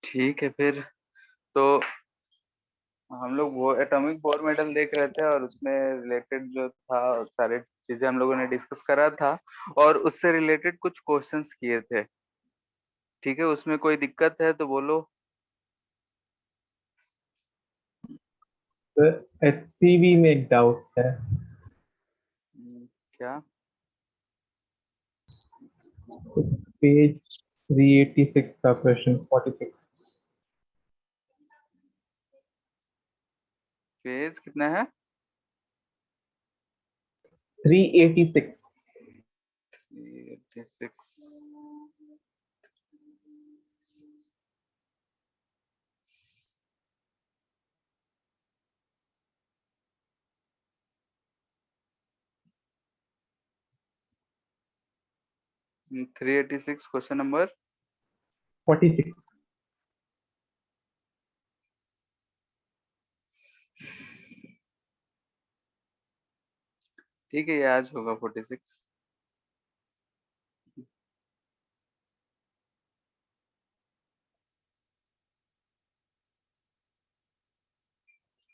ठीक है फिर। तो हम लोग वो एटॉमिक बोर मेडल देख रहे थे और उसमें रिलेटेड जो था सारे चीजें हम लोगों ने डिस्कस करा था और उससे रिलेटेड कुछ क्वेश्चंस किए थे। ठीक है, उसमें कोई दिक्कत है तो बोलो। सर HCV में एक डाउट है। क्या? पेज 386 का क्वेश्चन 46। पेज कितना है? 386। 86। 386 क्वेश्चन नंबर 46। ठीक है, ये आज होगा 46।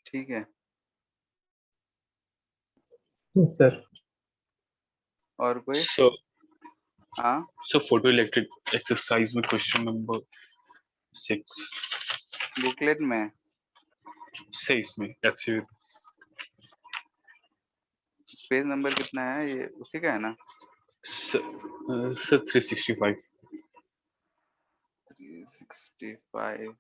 ठीक है। Yes sir. और कोई? So, हाँ, so photoelectric exercise में question number 6 बुकलेट में। से इसमें HCV पेज नंबर कितना है? ये उसी का है ना? सर 365। 365।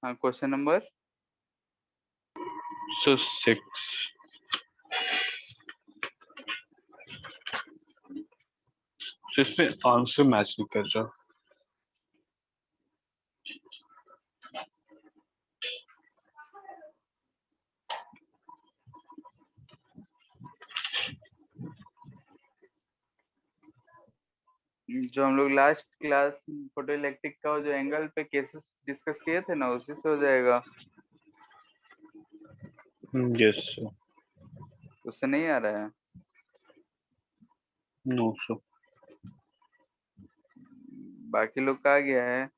हाँ, क्वेश्चन नंबर So 6। So इसमें आंसर मैच नहीं कर रहा। जो हम लोग लास्ट क्लास फोटो इलेक्ट्रिक का जो एंगल पे केसेस डिस्कस किए थे ना, उसी से हो जाएगा। Yes sir। उससे नहीं आ रहा है? No sir। बाकी लोग का आ गया है?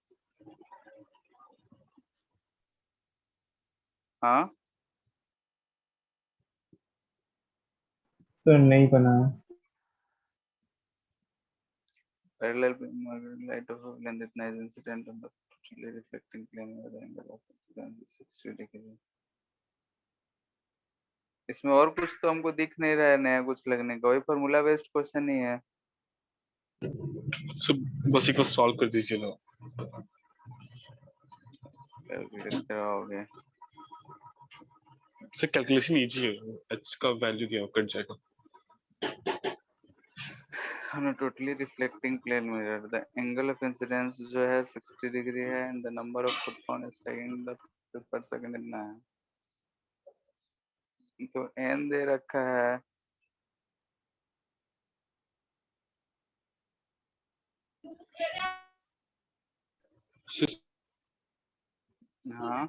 हाँ, सर नहीं बना है। parallel light of length इतना is incident on the reflecting plane with the angle of incidence is 60 degree। इसमें और कुछ तो हमको दिख नहीं रहा है नया कुछ लगने का, वही फॉर्मूला बेस्ड क्वेश्चन ही है। So बस एक बार सॉल्व कर दीजिए ना। कैलकुलेट कराओगे? सर कैलकुलेशन इजी है, h का वैल्यू दिया कट जाएगा। on a totally reflecting plane mirror the angle of incidence जो है 60 डिग्री है and the number of photon is taking the per second इतना है। तो n दे रखा है। हाँ,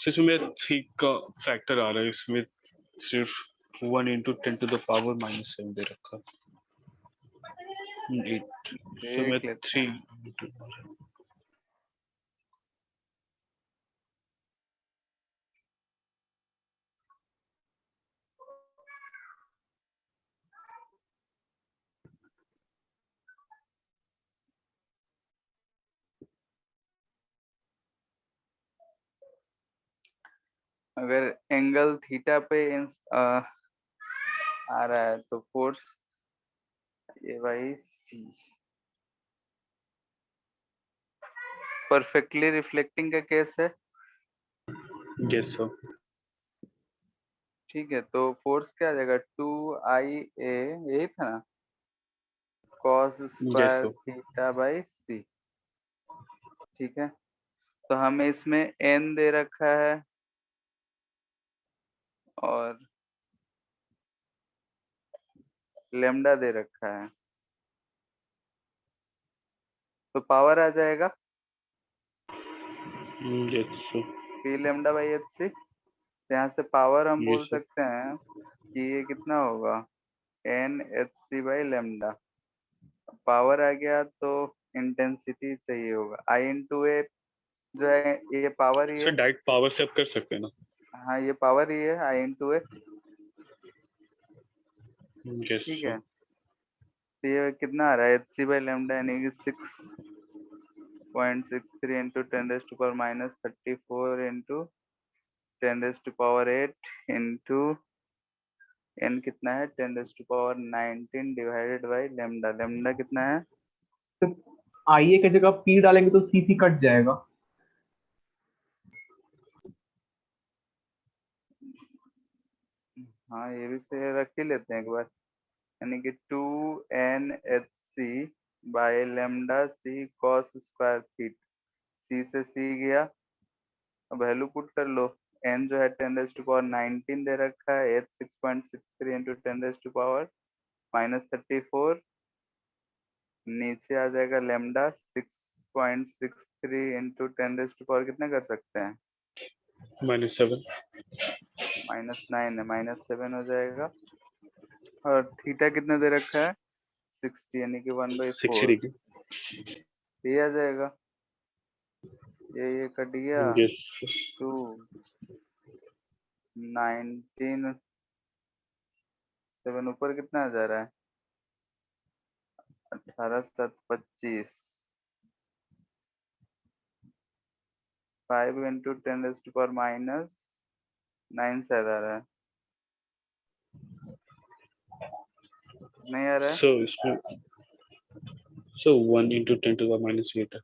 इसमें मेरा 3 का फैक्टर आ रहा है, इसमें सिर्फ 1 × 10⁻⁻⁷ दे रखा। 8। तो मैं देख लेते 3। हैं। अगर एंगल थीटा पे आ रहा है तो फोर्स ये भाई सी परफेक्टली रिफ्लेक्टिंग का केस है। Yes sir. ठीक है, तो फोर्स क्या आ जाएगा? 2IA, यही था ना? Cos yes square sir. Theta by C. ठीक है, तो हमें इसमें n दे रखा है और लेमडा दे रखा है, तो पावर आ जाएगा yes sir. p lambda by H C. यहाँ से पावर हम बोल यस सर। सकते हैं कि ये कितना होगा? n H C by lambda. Power आ गया तो इंटेंसिटी चाहिए होगा, आई इंटू ए जो है ये पावर ही सर है। डायरेक्ट पावर से आप कर सकते हैं ना। हाँ ये पावर ही है, आई इंटू ए। यस ठीक सर। है, तो ये कितना आ रहा है, एच सी बाई लेमडा यानी कि 6.63 इंटू 10⁻−34 इंटू 10⁸ इंटू एन कितना है, 10⁻19 डिवाइडेड बाई लेमडा। लेमडा कितना है? तो आई ए की जगह पी डालेंगे तो सी सी कट जाएगा। हाँ ये भी सही, रख ही लेते हैं एक बार, यानी कि 2 NHC by lambda C cos square theta. C से सी गया, अब वैल्यू पुट कर लो। एन जो है 10⁻19 दे रखा है, एच 6.63 इंटू 10⁻−34, नीचे आ जाएगा लेमडा 6.63 इंटू 10⁻, कितना कर सकते हैं, -7। -9 है, -7 हो जाएगा। और थीटा कितना दे रखा है, 60 यानी कि 60 1/4, डिग्री। ये आ जाएगा। ये कट गया, यस। 2 19 7 ऊपर कितना आ जा रहा है, 18 7 25, 5 इंटू 10⁻⁹ से आ रहा है, नहीं आ रहा है। सो इसमें 1 इंटू 10⁻⁸ है।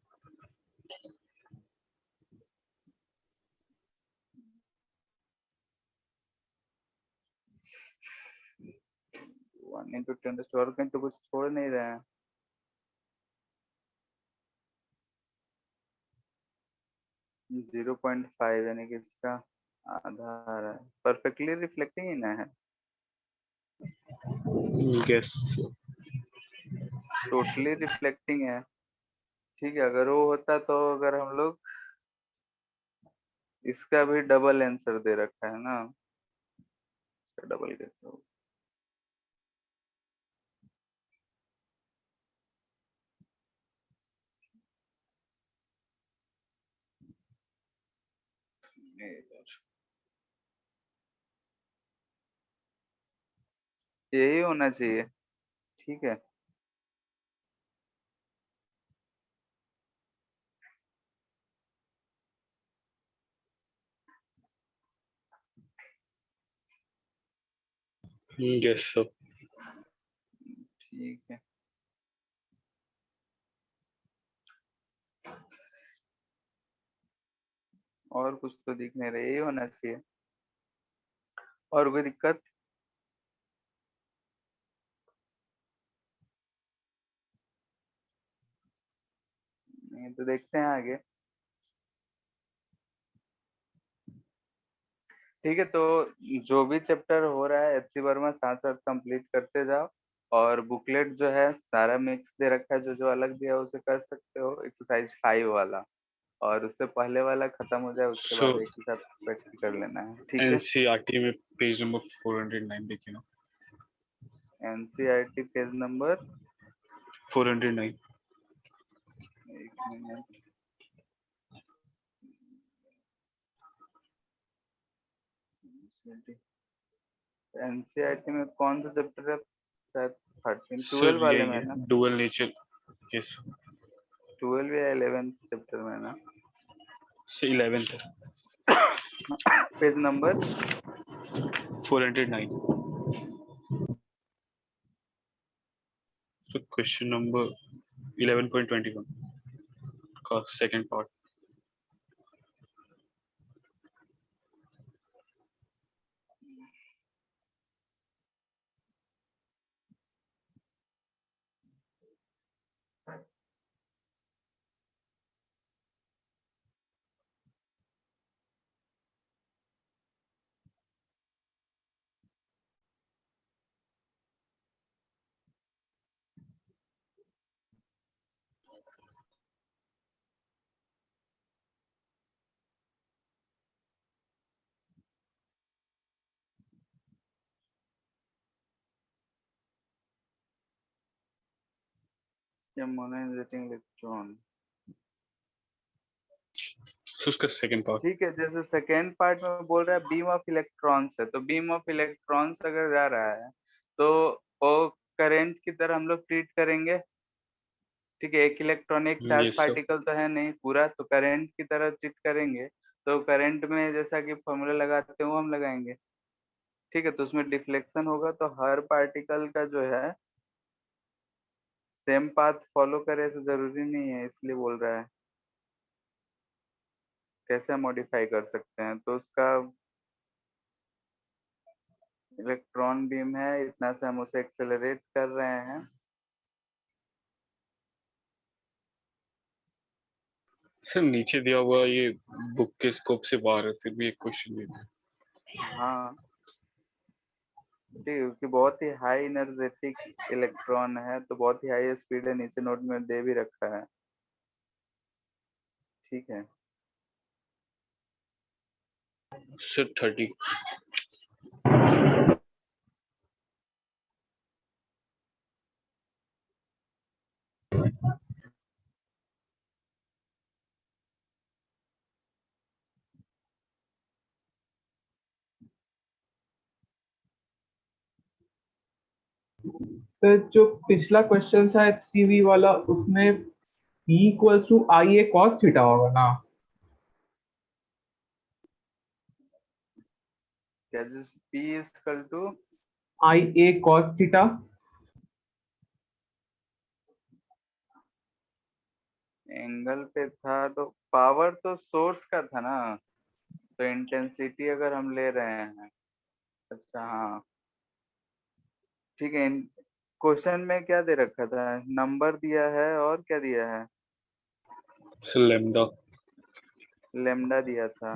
1 इंटू 10⁻, कहीं तो कुछ छोड़ नहीं रहे हैं। 0.5 यानी कि इसका आधा आ रहा है, परफेक्टली रिफ्लेक्टिंग ही ना है, यस। टोटली रिफ्लेक्टिंग है। ठीक है, अगर वो होता तो अगर हम लोग इसका भी डबल आंसर दे रखा है ना, इसका डबल कैसे होगा, यही होना चाहिए। ठीक है, यस सर। ठीक है। और कुछ तो दिख नहीं रहा, यही होना चाहिए। और कोई दिक्कत? नहीं तो देखते हैं आगे। ठीक है, तो जो भी चैप्टर हो रहा है एचसी वर्मा साथ साथ कंप्लीट करते जाओ। और बुकलेट जो है सारा मिक्स दे रखा है, जो जो अलग दिया है उसे कर सकते हो, एक्सरसाइज 5 वाला। और उससे पहले वाला खत्म हो जाए उसके सो बाद एक ही साथ प्रैक्टिस कर लेना है, ठीक है। एनसीईआरटी में पेज नंबर 409 देखिए ना। NCERT page number 409। 1 minute. NCERT में कौन सा चैप्टर है, शायद 13 12 सर वाले यही में है, ना, डुअल नेचर। यस। 12 या 11 चैप्टर में ना। से 11th है। Page number 409। So question number 11.21 का second part. या मोनोइंजिटिंग इलेक्ट्रॉन। So उसका सेकंड पार्ट। ठीक है, जैसे सेकेंड पार्ट में बोल रहा है बीम ऑफ इलेक्ट्रॉन्स है, तो बीम ऑफ इलेक्ट्रॉन्स अगर जा रहा है तो वो करंट की तरह हम लोग ट्रीट करेंगे। ठीक है, एक इलेक्ट्रॉन एक चार्ज यस सर। पार्टिकल तो है नहीं पूरा, तो करंट की तरह ट्रीट करेंगे। तो करंट में जैसा कि फॉर्मूला लगाते हैं वो हम लगाएंगे। ठीक है, तो उसमें डिफ्लेक्शन होगा, तो हर पार्टिकल का जो है सेम पाथ फॉलो करे ऐसा जरूरी नहीं है, इसलिए बोल रहा है कैसे मॉडिफाई कर सकते हैं। तो उसका इलेक्ट्रॉन बीम है, इतना से हम उसे एक्सेलरेट कर रहे हैं। सर नीचे दिया हुआ ये बुक के स्कोप से बाहर है, फिर भी एक क्वेश्चन ये था। हाँ ठीक है, क्योंकि बहुत ही हाई एनर्जेटिक इलेक्ट्रॉन है, तो बहुत ही हाई स्पीड है, नीचे नोट में दे भी रखा है। ठीक है, सर 30। तो जो पिछला क्वेश्चन था HCV वाला, उसमें P equals to I A cos theta होगा ना? क्या जिस P is equal to I A cos theta. Angle पे था, तो पावर तो सोर्स का था ना, तो इंटेंसिटी अगर हम ले रहे हैं। अच्छा हाँ ठीक है, क्वेश्चन में क्या दे रखा था, नंबर दिया है और क्या दिया है, सर लेमडा। लेमडा दिया था।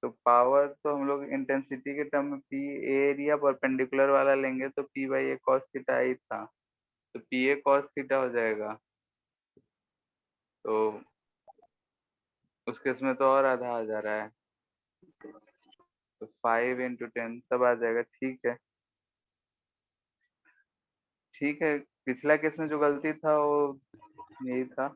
तो पावर तो हम लोग इंटेंसिटी के टर्म में पी, एरिया परपेंडिकुलर वाला लेंगे तो P by A cos theta ही था, तो पी ए कॉस थीटा हो जाएगा। तो उस केस में तो और आधा आ जा रहा है, तो 5 × 10 तब आ जाएगा। ठीक है ठीक है, पिछला केस में जो गलती था वो यही था।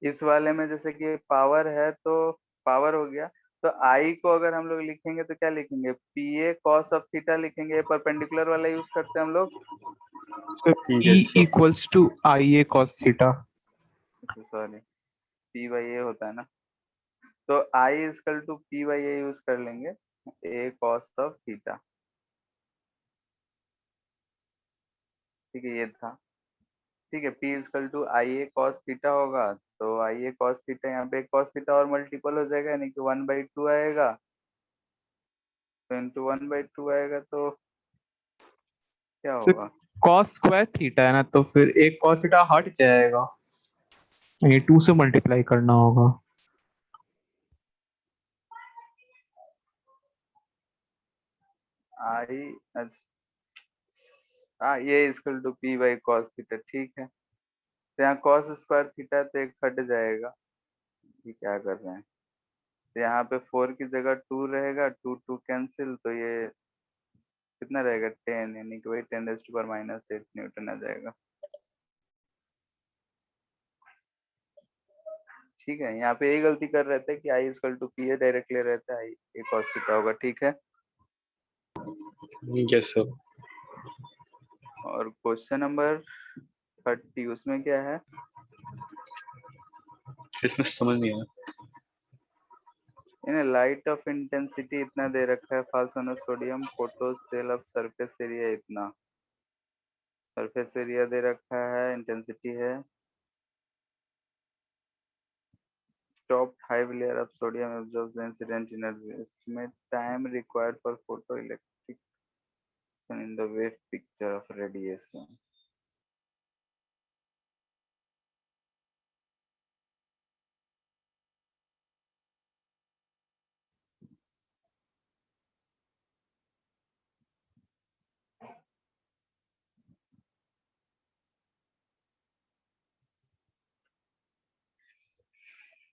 इस वाले में जैसे कि पावर है तो पावर हो गया, तो आई को अगर हम लोग लिखेंगे तो क्या लिखेंगे, P A cos of theta लिखेंगे, परपेंडिकुलर वाला यूज करते हैं हम लोग। तो P yes sir. Equals to I A cos theta. Sorry, P by A होता है ना, तो I equal to P by A use कर लेंगे, ए कॉस ऑफ थीटा। ठीक है, ये था। ठीक है, P is equal to I A cos theta होगा, तो आई ए कॉस थीटा यहाँ पे कॉस थीटा और मल्टीपल हो जाएगा, यानी कि 1/2 आएगा, तो इंटू 1/2 आएगा, तो क्या तो होगा, कॉस स्क्वायर थीटा है ना, तो फिर एक कॉस थीटा हट जाएगा, ये 2 से मल्टीप्लाई करना होगा। आई, हाँ ये is equal to P by cos theta. ठीक है, तो यहाँ कॉस स्क्वायर थीटा तो एक हट जाएगा, ये क्या कर रहे हैं, तो यहाँ पे 4 की जगह 2 रहेगा, 2 2 कैंसिल, तो ये कितना रहेगा 10, यानी कि वही 10⁻⁻8 न्यूटन आ जाएगा। ठीक है, यहाँ पे यही गलती कर रहे थे कि I equal to P A direct ले रहे थे, आई ए कॉस थीटा होगा। ठीक है, यस सर। और क्वेश्चन नंबर 30 उसमें क्या है, इसमें समझ नहीं आया। इन्हें लाइट ऑफ इंटेंसिटी इतना दे रखा है, फाल्सोनो sodium photo cell of surface area इतना, सरफेस एरिया दे रखा है, इंटेंसिटी है, stopped hive layer of sodium absorbs the incident energy, estimate time required for photoelectric in the wave picture of radiation।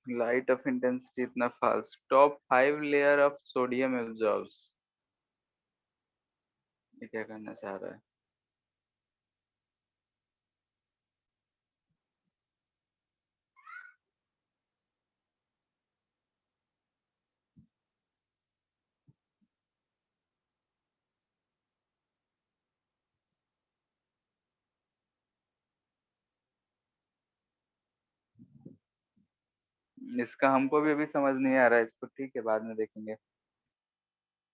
Light of intensity इतना fast, top 5 layer of sodium absorbs, ये क्या करना चाह रहा है? इसका हमको भी अभी समझ नहीं आ रहा है इसको, ठीक है बाद में देखेंगे।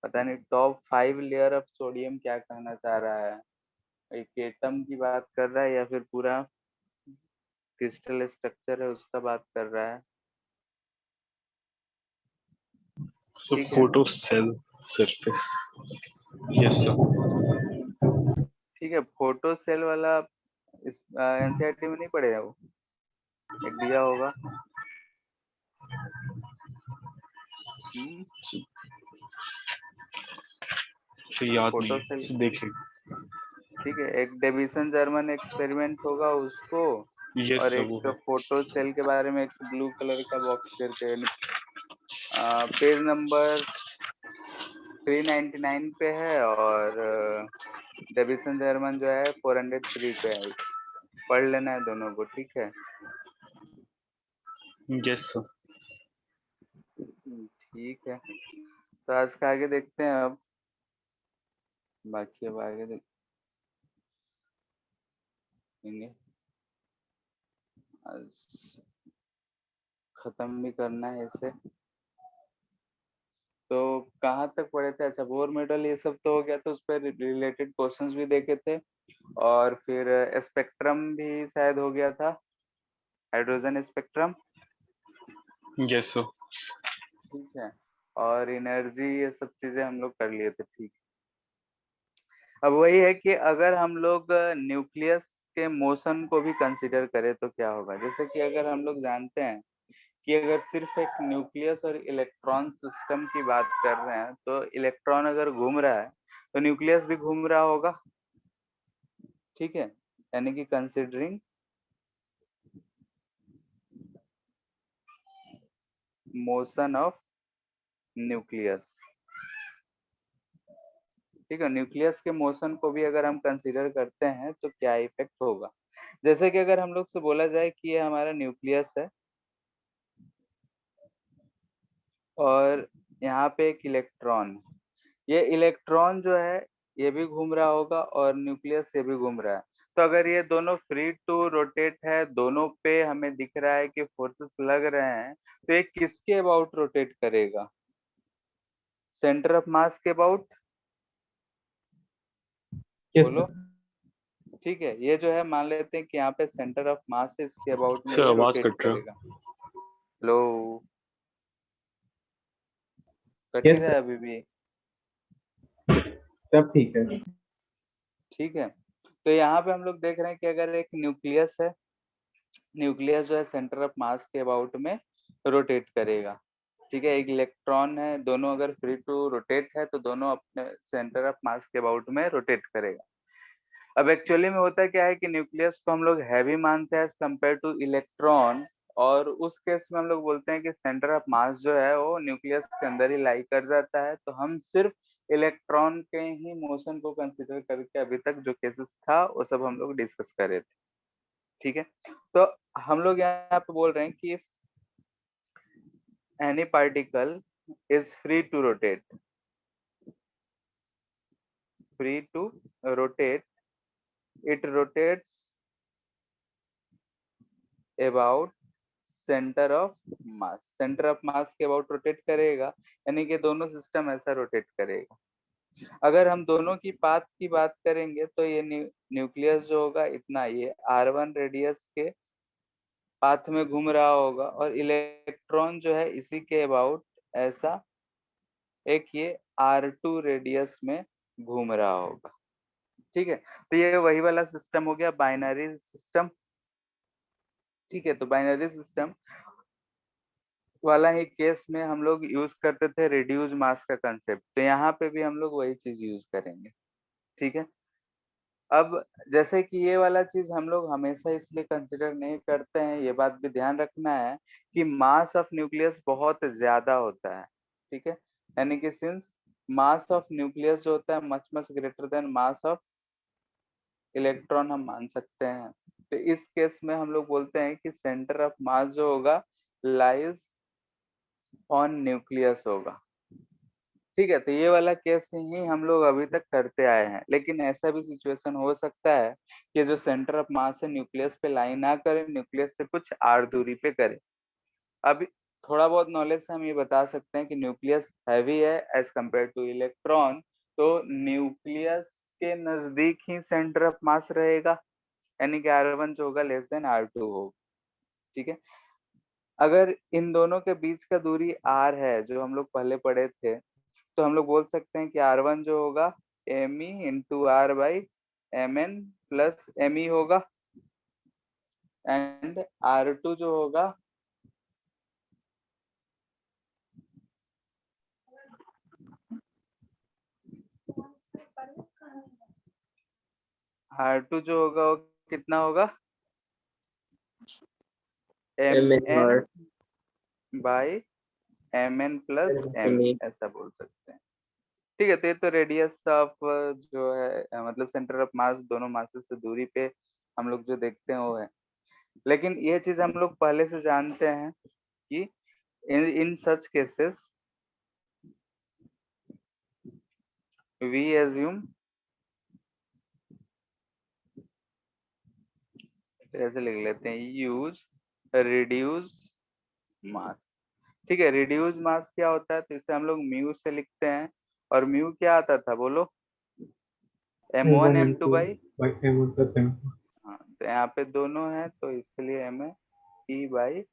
पता नहीं टॉप 5 लेयर ऑफ सोडियम क्या कहना चाह रहा है, एक एटम की बात कर रहा है या फिर पूरा क्रिस्टल स्ट्रक्चर है उसका बात कर रहा है? So ठीक है photo cell surface. Yes, sir. ठीक है, फोटो सेल वाला इस एनसीईआरटी में नहीं पढ़ेगा वो, एक दिया होगा। हम्म, तो याद नहीं फोटो है, सेल, तो देख लेंगे। ठीक है, एक डेविसन जर्मन एक्सपेरिमेंट होगा उसको, यस और सर, वो एक है। फोटो सेल के बारे में एक ब्लू कलर का बॉक्स करके पेज नंबर 399 पे है, और डेविसन जर्मन जो है 403 पे है। पढ़ लेना है दोनों को, ठीक है। Yes sir. ठीक है, तो आज का आगे देखते हैं अब, बाकी अब आगे देखेंगे। आज खत्म भी करना है इसे। तो कहाँ तक पढ़े थे? अच्छा, बोर मेडल ये सब तो हो गया, तो उस पर रिलेटेड क्वेश्चंस भी देखे थे, और फिर स्पेक्ट्रम भी शायद हो गया था, हाइड्रोजन स्पेक्ट्रम, यस सर। ठीक है, और एनर्जी, ये सब चीजें हम लोग कर लिए थे, ठीक। अब वही है कि अगर हम लोग न्यूक्लियस के मोशन को भी कंसीडर करें तो क्या होगा। जैसे कि अगर हम लोग जानते हैं कि अगर सिर्फ एक न्यूक्लियस और इलेक्ट्रॉन सिस्टम की बात कर रहे हैं, तो इलेक्ट्रॉन अगर घूम रहा है तो न्यूक्लियस भी घूम रहा होगा, ठीक है, यानी कि कंसिडरिंग मोशन ऑफ न्यूक्लियस, ठीक है, न्यूक्लियस के मोशन को भी अगर हम कंसीडर करते हैं तो क्या इफेक्ट होगा। जैसे कि अगर हम लोग से बोला जाए कि ये हमारा न्यूक्लियस है और यहाँ पे एक इलेक्ट्रॉन, ये इलेक्ट्रॉन जो है ये भी घूम रहा होगा और न्यूक्लियस ये भी घूम रहा है। तो अगर ये दोनों फ्री टू रोटेट है, दोनों पे हमें दिख रहा है कि फोर्सेस लग रहे हैं, तो ये किसके अबाउट रोटेट करेगा? सेंटर ऑफ मास के अबाउट, यस बोलो। सर। ठीक है, ये जो है मान लेते हैं कि यहाँ पे सेंटर ऑफ मास है, इसके अबाउट में सर ये आवाज रोटेट कट रहा करेगा। लो, कट ही यस रहा सर, है अभी भी, सब ठीक है। ठीक है। तो यहाँ पे हम लोग देख रहे हैं कि अगर एक न्यूक्लियस है, न्यूक्लियस जो है सेंटर ऑफ मास के अबाउट में रोटेट करेगा, ठीक है, एक इलेक्ट्रॉन है, दोनों अगर फ्री टू रोटेट है तो दोनों अपने सेंटर ऑफ मास के अबाउट में रोटेट करेगा। अब एक्चुअली में होता क्या है कि न्यूक्लियस को हम लोग हैवी मानते हैं एज कम्पेयर टू इलेक्ट्रॉन, और उस केस में हम लोग बोलते हैं कि सेंटर ऑफ मास जो है वो न्यूक्लियस के अंदर ही लाई कर जाता है। तो हम सिर्फ इलेक्ट्रॉन के ही मोशन को कंसिडर करके अभी तक जो केसेस था वो सब हम लोग डिस्कस कर रहे थे, ठीक है। तो हम लोग यहाँ पे बोल रहे हैं कि any particle is free to rotate, it rotates about centre of mass, centre of mass के अबाउट रोटेट करेगा, यानी कि दोनों सिस्टम ऐसा रोटेट करेगा। अगर हम दोनों की पाथ की बात करेंगे तो ये न्यूक्लियस जो होगा इतना, ये r1 रेडियस के पाथ में घूम रहा होगा, और इलेक्ट्रॉन जो है इसी के अबाउट ऐसा एक ये r2 रेडियस में घूम रहा होगा, ठीक है। तो ये वही वाला सिस्टम हो गया, बाइनरी सिस्टम, ठीक है। तो बाइनरी सिस्टम वाला ही केस में हम लोग यूज करते थे रिड्यूस मास का कंसेप्ट, तो यहाँ पे भी हम लोग वही चीज यूज करेंगे, ठीक है। अब जैसे कि ये वाला चीज हम लोग हमेशा इसलिए कंसिडर नहीं करते हैं, ये बात भी ध्यान रखना है कि मास ऑफ न्यूक्लियस बहुत ज्यादा होता है, ठीक है। यानी कि सिंस मास ऑफ न्यूक्लियस जो होता है much much greater then mass of electron हम मान सकते हैं। तो इस केस में हम लोग बोलते हैं कि सेंटर ऑफ मास जो होगा लाइज ऑन न्यूक्लियस होगा, ठीक है। तो ये वाला केस ही हम लोग अभी तक करते आए हैं, लेकिन ऐसा भी सिचुएशन हो सकता है कि जो सेंटर ऑफ मास है न्यूक्लियस पे लाई ना करे, न्यूक्लियस से कुछ आर दूरी पे करे। अभी थोड़ा बहुत नॉलेज से हम ये बता सकते हैं कि न्यूक्लियस हैवी है एज कम्पेयर टू इलेक्ट्रॉन, तो न्यूक्लियस के नजदीक ही सेंटर ऑफ मास रहेगा, यानी कि R1 जो होगा लेस देन R2 होगा, ठीक है। अगर इन दोनों के बीच का दूरी R है जो हम लोग पहले पढ़े थे, तो हम लोग बोल सकते हैं कि R1 जो होगा Me into R by Mn plus Me होगा, एंड R2 जो होगा R2 जो होगा वो कितना होगा Mn by Mn plus Me, ऐसा बोल सकते हैं, ठीक है। तो ये तो रेडियस ऑफ जो है मतलब सेंटर ऑफ मास दोनों मासेस से दूरी पे हम लोग जो देखते हैं वो है। लेकिन ये चीज हम लोग पहले से जानते हैं कि इन सच केसेस वी एज्यूम, ऐसे लिख लेते हैं, यूज रिड्यूस मास, ठीक है। रिड्यूस मास क्या होता है, तो इसे हम लोग म्यू से लिखते हैं, और म्यू क्या आता था बोलो, M1 M2 by, M1 plus M2। हाँ तो यहाँ पे दोनों है तो इसके लिए M है E by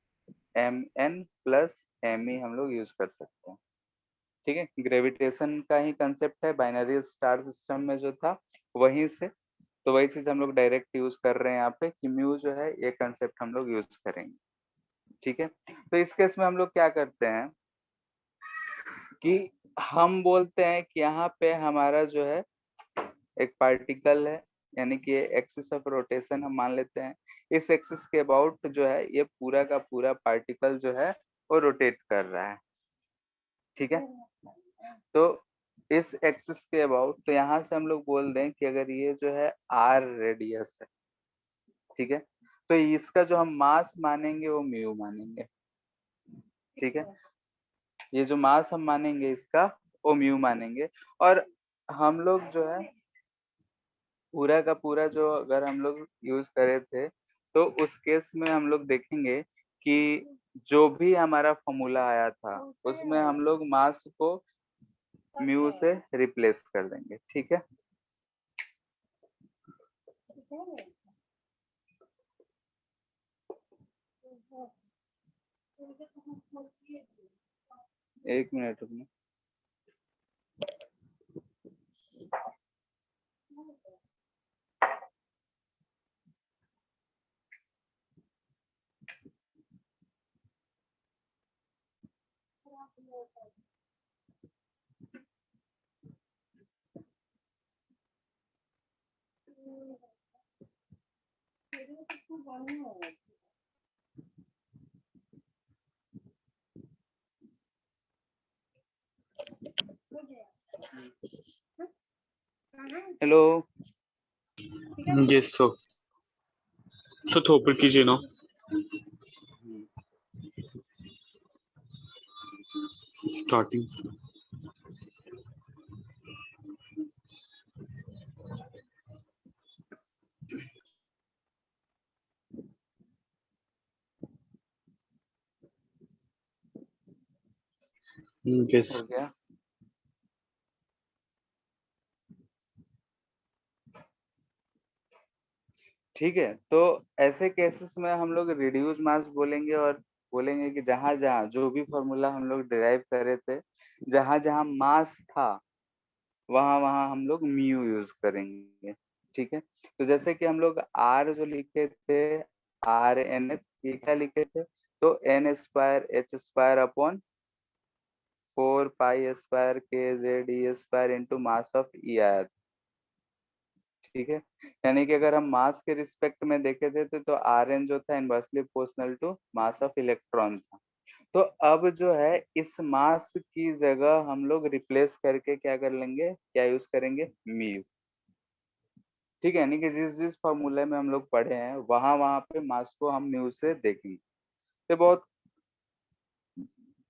Mn plus Me हम लोग यूज कर सकते हैं, ठीक है। ग्रेविटेशन का ही कंसेप्ट है बाइनरी स्टार सिस्टम में जो था वहीं से, तो वही चीज हम लोग डायरेक्ट यूज कर रहे हैं यहाँ पे कि म्यू जो है ये कंसेप्ट हम लोग यूज करेंगे, ठीक है। तो इस केस में हम लोग क्या करते हैं कि हम बोलते हैं कि यहाँ पे हमारा जो है एक पार्टिकल है, यानी कि एक्सिस ऑफ रोटेशन हम मान लेते हैं, इस एक्सिस के अबाउट जो है ये पूरा का पूरा पार्टिकल जो है वो रोटेट कर रहा है, ठीक है। तो इस एक्सिस के अबाउट, तो यहाँ से हम लोग बोल दें कि अगर ये जो है R रेडियस है, ठीक है, तो इसका जो हम मास मानेंगे वो म्यू मानेंगे, ठीक है। ये जो मास हम मानेंगे इसका वो म्यू मानेंगे, और हम लोग जो है पूरा का पूरा जो अगर हम लोग यूज करे थे, तो उस केस में हम लोग देखेंगे कि जो भी हमारा फॉर्मूला आया था उसमें हम लोग मास को म्यू से रिप्लेस कर देंगे, ठीक है। एक मिनट रुकना। हेलो, Yes, so थोड़ा ऊपर कीजिए ना, स्टार्टिंग। Yes, हो गया, ठीक है। तो ऐसे केसेस में हम लोग रिड्यूस मास बोलेंगे, और बोलेंगे कि जहां जहां जो भी फॉर्मूला हम लोग डिराइव करे थे, जहां जहां मास था वहां वहां हम लोग म्यू यूज करेंगे, ठीक है। तो जैसे कि हम लोग R जो लिखे थे RN, ये क्या लिखे थे, तो N square H square upon 4 pi square K Z E square into mass of E आया था, ठीक है, यानी कि अगर हम मास के रिस्पेक्ट में देखे थे तो Rn जो था inversely proportional to mass of electron था। तो अब जो है इस मास की जगह हम लोग रिप्लेस करके क्या कर लेंगे, क्या यूज करेंगे, म्यू। ठीक है, यानी कि जिस जिस फॉर्मूले में हम लोग पढ़े हैं वहां वहां पे मास को हम म्यू से देखेंगे। तो बहुत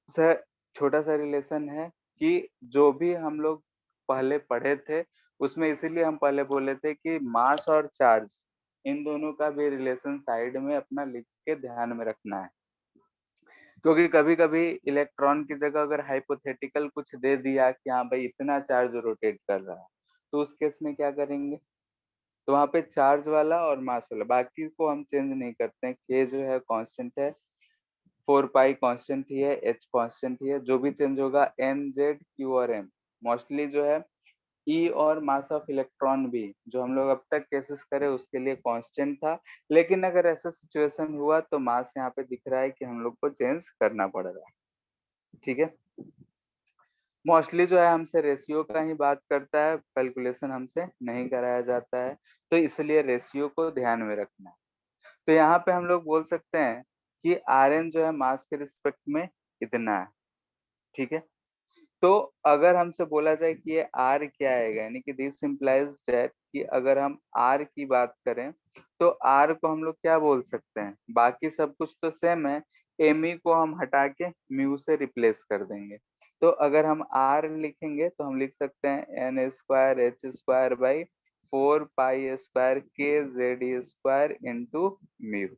सा छोटा सा रिलेशन है कि जो भी हम लोग पहले पढ़े थे उसमें इसीलिए हम पहले बोले थे कि मास और चार्ज इन दोनों का भी रिलेशन साइड में अपना लिख के ध्यान में रखना है, क्योंकि कभी कभी इलेक्ट्रॉन की जगह अगर हाइपोथेटिकल कुछ दे दिया कि हाँ भाई इतना चार्ज रोटेट कर रहा है, तो उस केस में क्या करेंगे, तो वहां पे चार्ज वाला और मास वाला, बाकी को हम चेंज नहीं करते हैं। के जो है कांस्टेंट है, 4 पाई कांस्टेंट ही है, एच कांस्टेंट ही है, जो भी चेंज होगा एन जेड क्यू और एम, मोस्टली जो है ई और मास ऑफ इलेक्ट्रॉन भी जो हम लोग अब तक केसेस करे उसके लिए कांस्टेंट था। लेकिन अगर ऐसा सिचुएशन हुआ तो मास यहाँ पे दिख रहा है कि हम लोग को चेंज करना पड़ रहा है। ठीक है, मोस्टली जो है हमसे रेशियो का ही बात करता है, कैलकुलेशन हमसे नहीं कराया जाता है, तो इसलिए रेशियो को ध्यान में रखना है। तो यहाँ पे हम लोग बोल सकते हैं कि Rn जो है मास के रिस्पेक्ट में इतना है। ठीक है, तो अगर हमसे बोला जाए कि ये R क्या आएगा, यानी कि दिस इम्प्लाइज दैट कि अगर हम R की बात करें तो R को हम लोग क्या बोल सकते हैं, बाकी सब कुछ तो सेम है, Me को हम हटा के म्यू से रिप्लेस कर देंगे। तो अगर हम R लिखेंगे तो हम लिख सकते हैं n square H square by 4 pi square K Z square into mu.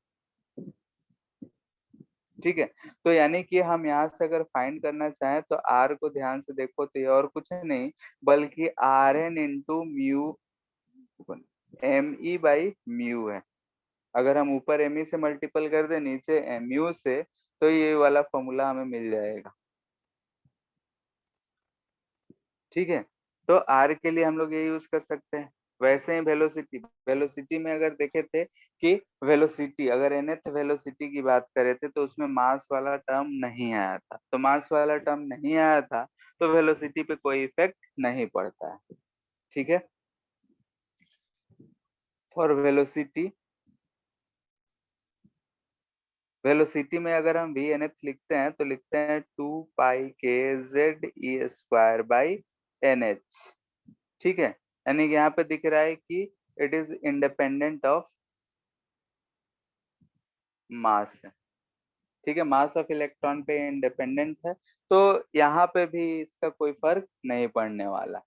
ठीक है, तो यानी कि हम यहाँ से अगर फाइंड करना चाहें तो R को ध्यान से देखो तो ये और कुछ नहीं बल्कि Rn into mu M E by mu है। अगर हम ऊपर एम ई से मल्टीपल कर दे नीचे म्यू से तो ये वाला फॉर्मूला हमें मिल जाएगा। ठीक है, तो R के लिए हम लोग ये यूज कर सकते हैं। वैसे ही वेलोसिटी, वेलोसिटी में अगर देखे थे कि वेलोसिटी अगर nth वेलोसिटी की बात करे थे तो उसमें मास वाला टर्म नहीं आया था, तो मास वाला टर्म नहीं आया था तो वेलोसिटी पे कोई इफेक्ट नहीं पड़ता है। ठीक है, फॉर वेलोसिटी, वेलोसिटी में अगर हम वी एन एच लिखते हैं तो लिखते हैं 2 pi K Z E square by N H. ठीक है, यानी कि यहाँ पे दिख रहा है कि it is independent of mass है। ठीक है, मास ऑफ इलेक्ट्रॉन पे इंडिपेंडेंट है, तो यहाँ पे भी इसका कोई फर्क नहीं पड़ने वाला।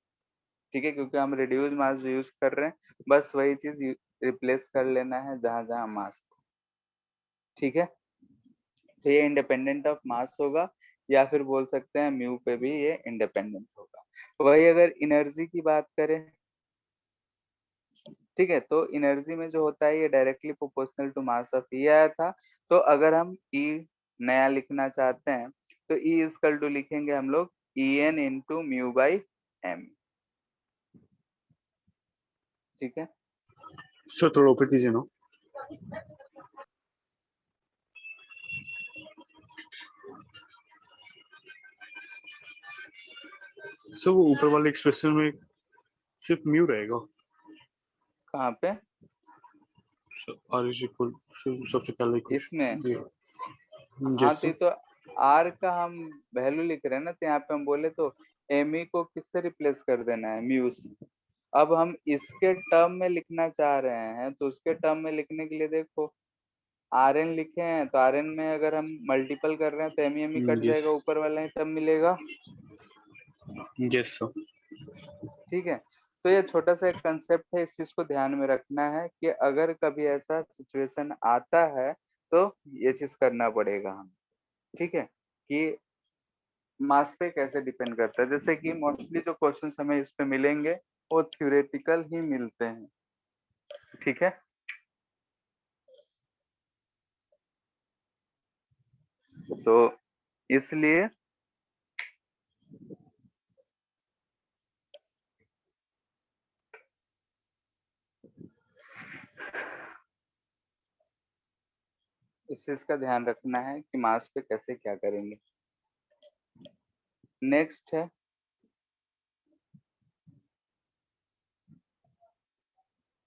ठीक है, क्योंकि हम रिड्यूस मास यूज कर रहे हैं, बस वही चीज रिप्लेस कर लेना है जहां जहां मास था। ठीक है, तो ये इंडिपेंडेंट ऑफ मास होगा, या फिर बोल सकते हैं म्यू पे भी ये इंडिपेंडेंट होगा। वही अगर एनर्जी की बात करें, ठीक है, तो एनर्जी में जो होता है ये directly proportional to mass of E आया था। तो अगर हम ई नया लिखना चाहते हैं तो ई इजकल टू लिखेंगे हम लोग E N into mu by M. ठीक है, सर थोड़ा ऊपर कीजिए ना। सर वो ऊपर वाले एक्सप्रेशन में सिर्फ म्यू रहेगा। कहाँ पे, आर इज इक्वल सबसे पहले कुछ इसमें, ये हाँ तो जैसे ये तो आर का हम वैल्यू लिख रहे हैं ना, तो यहाँ पे हम बोले तो एम ई को किससे रिप्लेस कर देना है, म्यू से। अब हम इसके टर्म में लिखना चाह रहे हैं तो उसके टर्म में लिखने के लिए देखो आर एन लिखे हैं, तो आर एन में अगर हम मल्टीपल कर रहे हैं तो एम ई कट यस जाएगा, ऊपर वाला ही टर्म मिलेगा। Yes sir. ठीक है, तो ये छोटा सा एक कंसेप्ट है, इस चीज को ध्यान में रखना है कि अगर कभी ऐसा सिचुएशन आता है तो ये चीज करना पड़ेगा हम। ठीक है, कि मास पे कैसे डिपेंड करता है, जैसे कि मोस्टली जो क्वेश्चंस हमें इस पे मिलेंगे वो थ्योरेटिकल ही मिलते हैं। ठीक है, तो इसलिए इस चीज का ध्यान रखना है कि मास पे कैसे क्या करेंगे। नेक्स्ट है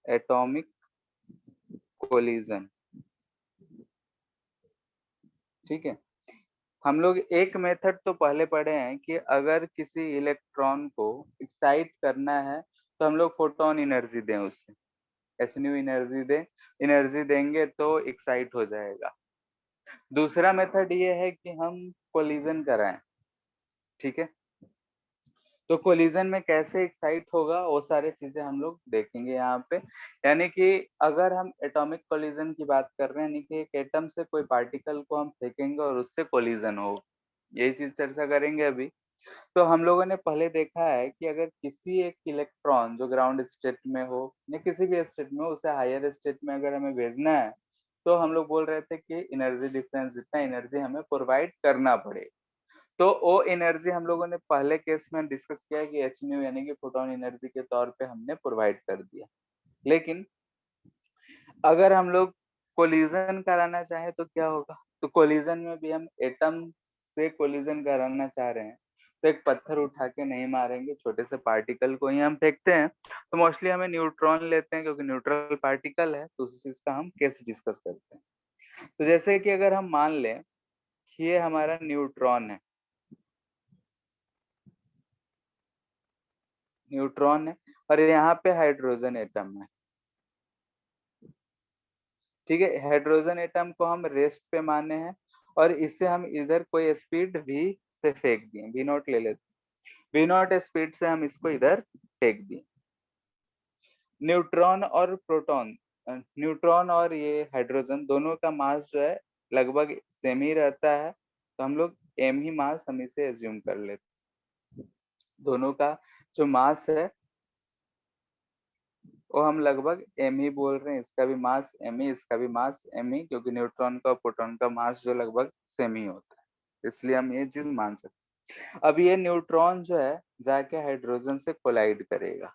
एटॉमिक कोलिजन। ठीक है, हम लोग एक मेथड तो पहले पढ़े हैं कि अगर किसी इलेक्ट्रॉन को एक्साइट करना है तो हम लोग फोटोन एनर्जी दें उससे, एच न्यू एनर्जी दें, एनर्जी देंगे तो एक्साइट हो जाएगा। दूसरा मेथड ये है कि हम कोलिजन कराएं। ठीक है, तो कोलिजन में कैसे एक्साइट होगा वो सारी चीजें हम लोग देखेंगे यहाँ पे। यानी कि अगर हम एटॉमिक कोलिजन की बात कर रहे हैं, यानी कि एक एटम से कोई पार्टिकल को हम फेंकेंगे और उससे कोलिजन हो, यही चीज चर्चा करेंगे अभी। तो हम लोगों ने पहले देखा है कि अगर किसी एक इलेक्ट्रॉन जो ग्राउंड स्टेट में हो या किसी भी स्टेट में हो, उसे हायर स्टेट में अगर हमें भेजना है तो हम लोग बोल रहे थे कि एनर्जी डिफरेंस जितना एनर्जी हमें प्रोवाइड करना पड़ेगा। तो वो एनर्जी हम लोगों ने पहले केस में डिस्कस किया कि एच न्यू यानी कि फोटोन एनर्जी के तौर पे हमने प्रोवाइड कर दिया। लेकिन अगर हम लोग कोलिजन कराना चाहे तो क्या होगा? तो कोलिजन में भी हम एटम से कोलिजन कराना चाह रहे हैं तो एक पत्थर उठा के नहीं मारेंगे, छोटे से पार्टिकल को ही हम फेंकते हैं। तो मोस्टली हमें न्यूट्रॉन लेते हैं क्योंकि न्यूट्रल पार्टिकल है, तो उस चीज का हम केस डिस्कस करते हैं। तो जैसे कि अगर हम मान लें कि ये हमारा न्यूट्रॉन है, न्यूट्रॉन है और यहाँ पे हाइड्रोजन एटम है। ठीक है, हाइड्रोजन एटम को हम रेस्ट पे माने हैं और इससे हम इधर कोई स्पीड v से फेंक दिए, v नॉट ले लेते, v नॉट स्पीड से हम इसको इधर फेंक दिए। न्यूट्रॉन और प्रोटॉन, न्यूट्रॉन और ये हाइड्रोजन दोनों का मास जो है लगभग सेम ही रहता है, तो हम लोग m ही मास हम इसे एज्यूम कर लेते। दोनों का जो मास है वो हम लगभग m ही बोल रहे हैं, इसका भी मास m ही, इसका भी मास m ही, क्योंकि न्यूट्रॉन का और प्रोटॉन का मास जो लगभग सेम ही होता है, इसलिए हम ये चीज मान सकते हैं। अब ये न्यूट्रॉन जो है जाके हाइड्रोजन से कोलाइड करेगा।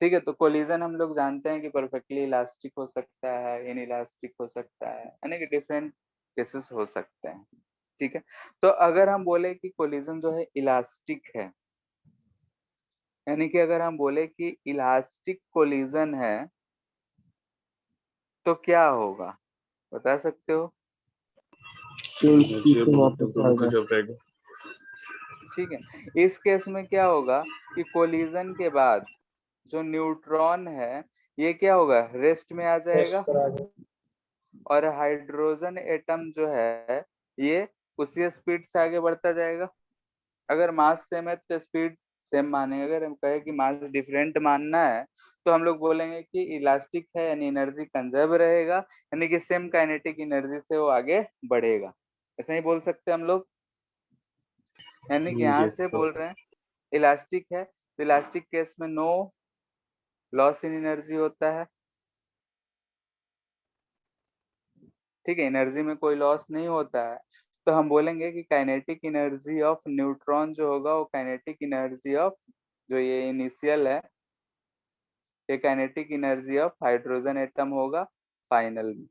ठीक है, तो कोलिजन हम लोग जानते हैं कि परफेक्टली इलास्टिक हो सकता है, इनइलास्टिक हो सकता है, यानी कि डिफरेंट केसेस हो सकते हैं। ठीक है, तो अगर हम बोले कि कोलिजन जो है इलास्टिक है, यानी कि अगर हम बोले कि इलास्टिक कोलिजन है तो क्या होगा, बता सकते हो? सेम स्पीड एनर्जी पे अब वापस दोनों आएगा। कंजर्व रहेगा। ठीक है, इस केस में क्या होगा कि कोलिजन के बाद जो न्यूट्रॉन है ये क्या होगा, रेस्ट में आ टेस्ट जाएगा करा दो। और हाइड्रोजन एटम जो है ये उसी स्पीड से आगे बढ़ता जाएगा। अगर मास सेम है तो स्पीड सेम मानेंगे, अगर हम कहे कि मास डिफरेंट मानना है तो हम लोग बोलेंगे कि इलास्टिक है यानी एनर्जी कंजर्व रहेगा, यानी कि सेम काइनेटिक एनर्जी से वो आगे बढ़ेगा। ऐसा ही बोल सकते हैं हम लोग, यानी कि यहाँ यस से सर। बोल रहे हैं इलास्टिक है तो इलास्टिक केस में नो लॉस इन एनर्जी होता है। ठीक है, एनर्जी में कोई लॉस नहीं होता है, तो हम बोलेंगे कि काइनेटिक एनर्जी ऑफ न्यूट्रॉन जो होगा वो काइनेटिक एनर्जी ऑफ जो ये इनिशियल है ये kinetic energy of hydrogen atom होगा फाइनल में।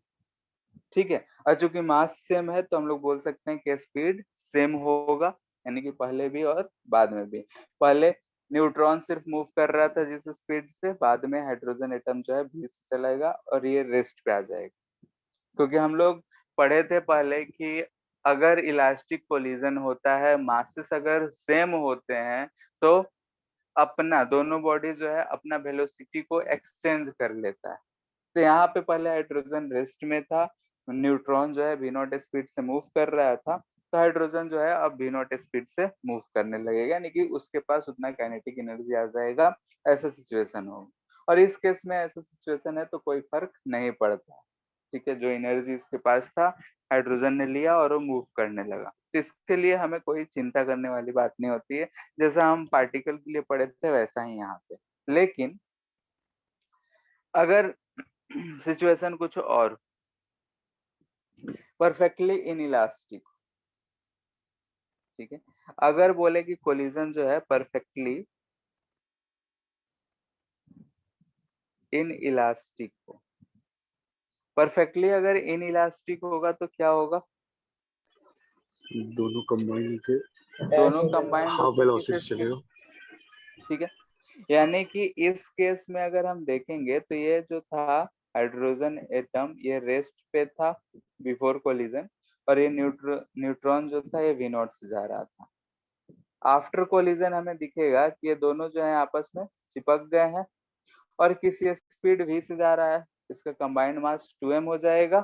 ठीक है, और चूंकि मास सेम है तो हम लोग बोल सकते हैं कि स्पीड सेम होगा, यानी कि पहले भी और बाद में भी। पहले न्यूट्रॉन सिर्फ मूव कर रहा था जिस स्पीड से, बाद में हाइड्रोजन एटम जो है v से चलेगा और ये रेस्ट पे आ जाएगा। क्योंकि हम लोग पढ़े थे पहले कि अगर इलास्टिक कोलिजन होता है, मासेस अगर सेम होते हैं तो अपना दोनों बॉडी जो है अपना वेलोसिटी को एक्सचेंज कर लेता है। तो यहाँ पे पहले हाइड्रोजन रेस्ट में था, न्यूट्रॉन जो है v नॉट स्पीड से मूव कर रहा था, तो हाइड्रोजन जो है अब v नॉट स्पीड से मूव करने लगेगा, यानी कि उसके पास उतना काइनेटिक एनर्जी आ जाएगा। ऐसा सिचुएशन होगा, और इस केस में ऐसा सिचुएशन है तो कोई फर्क नहीं पड़ता। ठीक है, जो एनर्जी इसके पास था हाइड्रोजन ने लिया और वो मूव करने लगा, तो इसके लिए हमें कोई चिंता करने वाली बात नहीं होती है। जैसा हम पार्टिकल के लिए पढ़े थे वैसा ही यहाँ पे। लेकिन अगर सिचुएशन कुछ और, परफेक्टली इनइलास्टिक, ठीक है, अगर बोले कि कोलिजन जो है परफेक्टली इनइलास्टिक हो, परफेक्टली अगर इनइलास्टिक होगा तो क्या होगा? दोनों कंबाइन के दोनों अटैच हो कंबाइंड हाफ होके किस वेलोसिटी स्पीड, चलेगा। ठीक है, यानी कि इस केस में अगर हम देखेंगे तो ये जो था हाइड्रोजन एटम ये रेस्ट पे था बिफोर कोलिजन, और ये न्यूट्रॉन जो था ये वी नॉट से जा रहा था। आफ्टर कोलिजन हमें दिखेगा कि ये दोनों जो है आपस में चिपक गए हैं और किसी स्पीड v से जा रहा है, इसका कंबाइंड मास 2m हो जाएगा।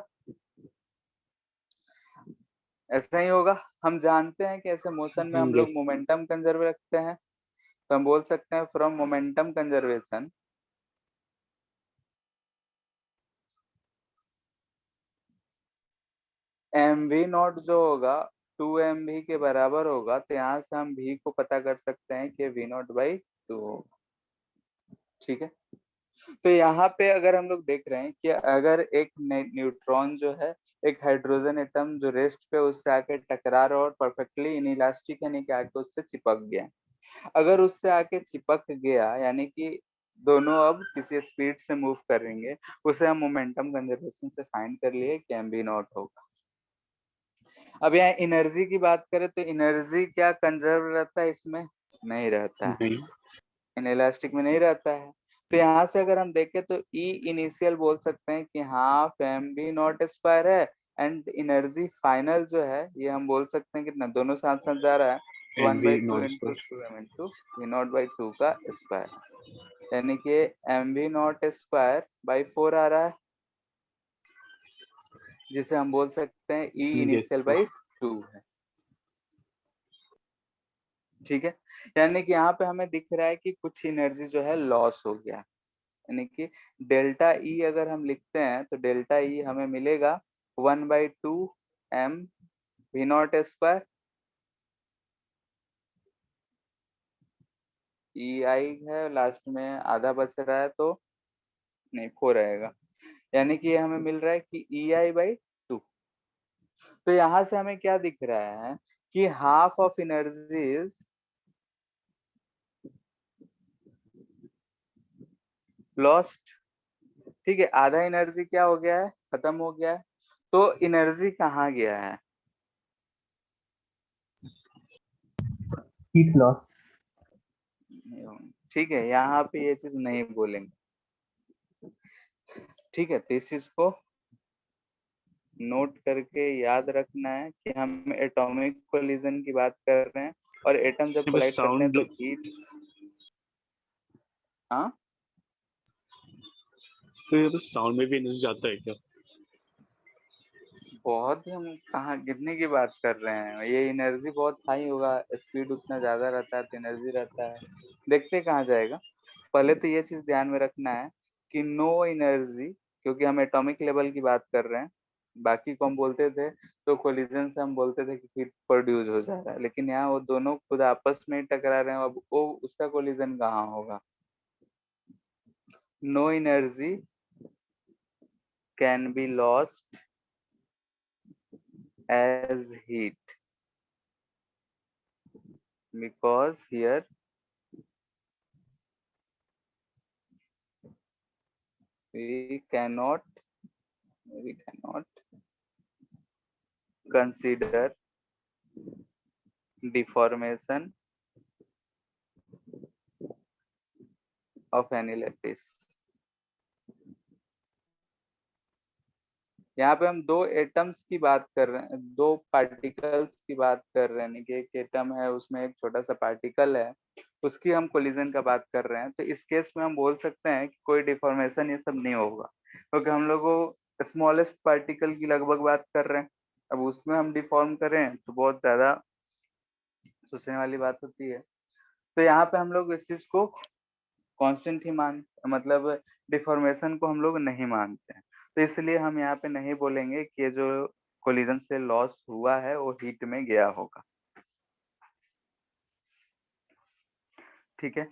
ऐसा ही होगा। हम जानते हैं कि ऐसे मोशन में हम लोग Yes. मोमेंटम कंजर्व रखते हैं, तो हम बोल सकते हैं from momentum conservation mv not जो होगा 2mv के बराबर होगा, तो यहाँ से हम v को पता कर सकते हैं कि v नॉट बाई 2 होगा। ठीक है, तो यहाँ पे अगर हम लोग देख रहे हैं कि अगर एक न्यूट्रॉन जो है एक हाइड्रोजन एटम जो रेस्ट पे उससे आके टकरा रहा और परफेक्टली इनइलास्टिक यानी कि आके उससे चिपक गया, अगर उससे आके चिपक गया यानी कि दोनों अब किसी स्पीड से मूव करेंगे, उसे हम मोमेंटम कंजर्वेशन से फाइंड कर लिए कि mv नॉट होगा। अब यहाँ एनर्जी की बात करें तो एनर्जी क्या कंजर्व रहता है, इसमें नहीं रहता है, नहीं. इनइलास्टिक में नहीं रहता है। तो यहाँ से अगर हम देखें तो ई इनिशियल बोल सकते हैं कि half M B not square है, एंड एनर्जी फाइनल जो है ये हम बोल सकते हैं कितना, दोनों साथ साथ जा रहा है, one by MV two not into square. Two M into V not by two का स्क्वायर, यानी कि M V not square by 4 आ रहा है, जिसे हम बोल सकते हैं ई Yes. इनिशियल बाई 2 है। ठीक है, यानी कि यहाँ पे हमें दिख रहा है कि कुछ एनर्जी जो है लॉस हो गया, यानी कि डेल्टा ई अगर हम लिखते हैं तो डेल्टा ई हमें मिलेगा 1/2 m वी नॉट स्क्वायर, ई आई है लास्ट में आधा बच रहा है तो नहीं 4 रहेगा, यानी कि ये हमें मिल रहा है कि ई आई बाई 2। तो यहाँ से हमें क्या दिख रहा है कि half of energy is lost. ठीक है, आधा एनर्जी क्या हो गया है, खत्म हो गया है। तो एनर्जी कहाँ गया है, हीट लॉस। ठीक है, यहाँ पे ये चीज नहीं बोलेंगे। ठीक है, तो इस चीज को नोट करके याद रखना है कि हम एटॉमिक कोलिजन की बात कर रहे हैं, और एटम जब बस कोलाइड करते हैं साउंड. तो हीट। हाँ, तो ये बस साउंड में भी एनर्जी जाता है क्या? बहुत ही, हम कहाँ गिरने की बात कर रहे हैं, ये एनर्जी बहुत हाई होगा, स्पीड उतना ज्यादा रहता है तो एनर्जी रहता है, देखते कहाँ जाएगा। पहले तो ये चीज ध्यान में रखना है कि नो एनर्जी, क्योंकि हम एटॉमिक लेवल की बात कर रहे हैं, बाकी को हम बोलते थे तो कोलिजन से हम बोलते थे कि हीट प्रोड्यूस हो जा रहा है, लेकिन यहाँ वो दोनों खुद आपस में ही टकरा रहे हैं, अब वो उसका कोलिजन कहाँ होगा। No energy can be lost as heat because here we cannot consider deformation of any lattice। यहाँ पे हम दो एटम्स की बात कर रहे हैं, दो पार्टिकल्स की बात कर रहे हैं, कि एक एटम है उसमें एक छोटा सा पार्टिकल है, उसकी हम कोलिजन का बात कर रहे हैं, तो इस केस में हम बोल सकते हैं कि कोई डिफॉर्मेशन ये सब नहीं होगा, क्योंकि हम लोग स्मॉलेस्ट पार्टिकल की लगभग बात कर रहे हैं। अब उसमें हम डिफॉर्म करें तो बहुत ज्यादा सोचने वाली बात होती है। तो यहाँ पे हम लोग इस चीज को कांस्टेंट ही मतलब डिफॉर्मेशन को हम लोग नहीं मानते हैं, तो इसलिए हम यहाँ पे नहीं बोलेंगे कि ये जो कोलिजन से लॉस हुआ है वो हीट में गया होगा। ठीक है,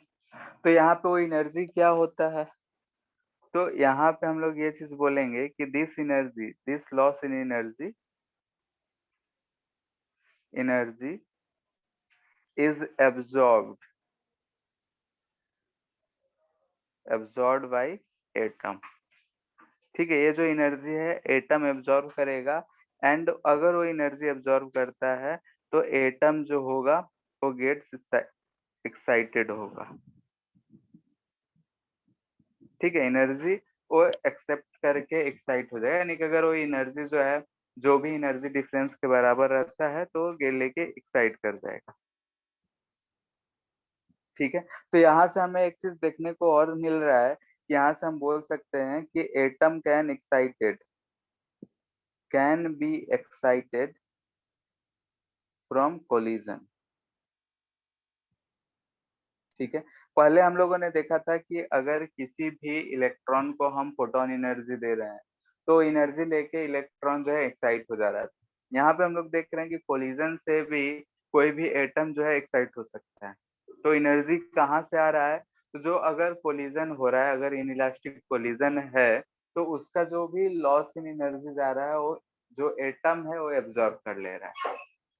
तो यहाँ पे वो एनर्जी क्या होता है, तो यहाँ पे हम लोग ये चीज बोलेंगे कि this loss in energy is absorbed by atom. ठीक है, ये जो एनर्जी है एटम एब्जॉर्ब करेगा, एंड अगर वो एनर्जी एब्जॉर्ब करता है तो एटम जो होगा वो गेट्स एक्साइटेड होगा। ठीक है, एनर्जी वो एक्सेप्ट करके एक्साइट हो जाएगा, यानी कि अगर वो एनर्जी जो है, जो भी एनर्जी डिफरेंस के बराबर रहता है तो वो लेके एक्साइट कर जाएगा। ठीक है, तो यहाँ से हमें एक चीज देखने को और मिल रहा है, यहाँ से हम बोल सकते हैं कि atom can be excited from collision. ठीक है, पहले हम लोगों ने देखा था कि अगर किसी भी इलेक्ट्रॉन को हम फोटोन एनर्जी दे रहे हैं तो एनर्जी लेके इलेक्ट्रॉन जो है एक्साइट हो जा रहा था। यहाँ पे हम लोग देख रहे हैं कि कोलिजन से भी कोई भी एटम जो है एक्साइट हो सकता है। तो एनर्जी कहाँ से आ रहा है? तो जो अगर कोलिजन हो रहा है, अगर इनइलास्टिक कोलिजन है, तो उसका जो भी लॉस इन एनर्जी जा रहा है वो जो एटम है वो एब्जॉर्ब कर ले रहा है।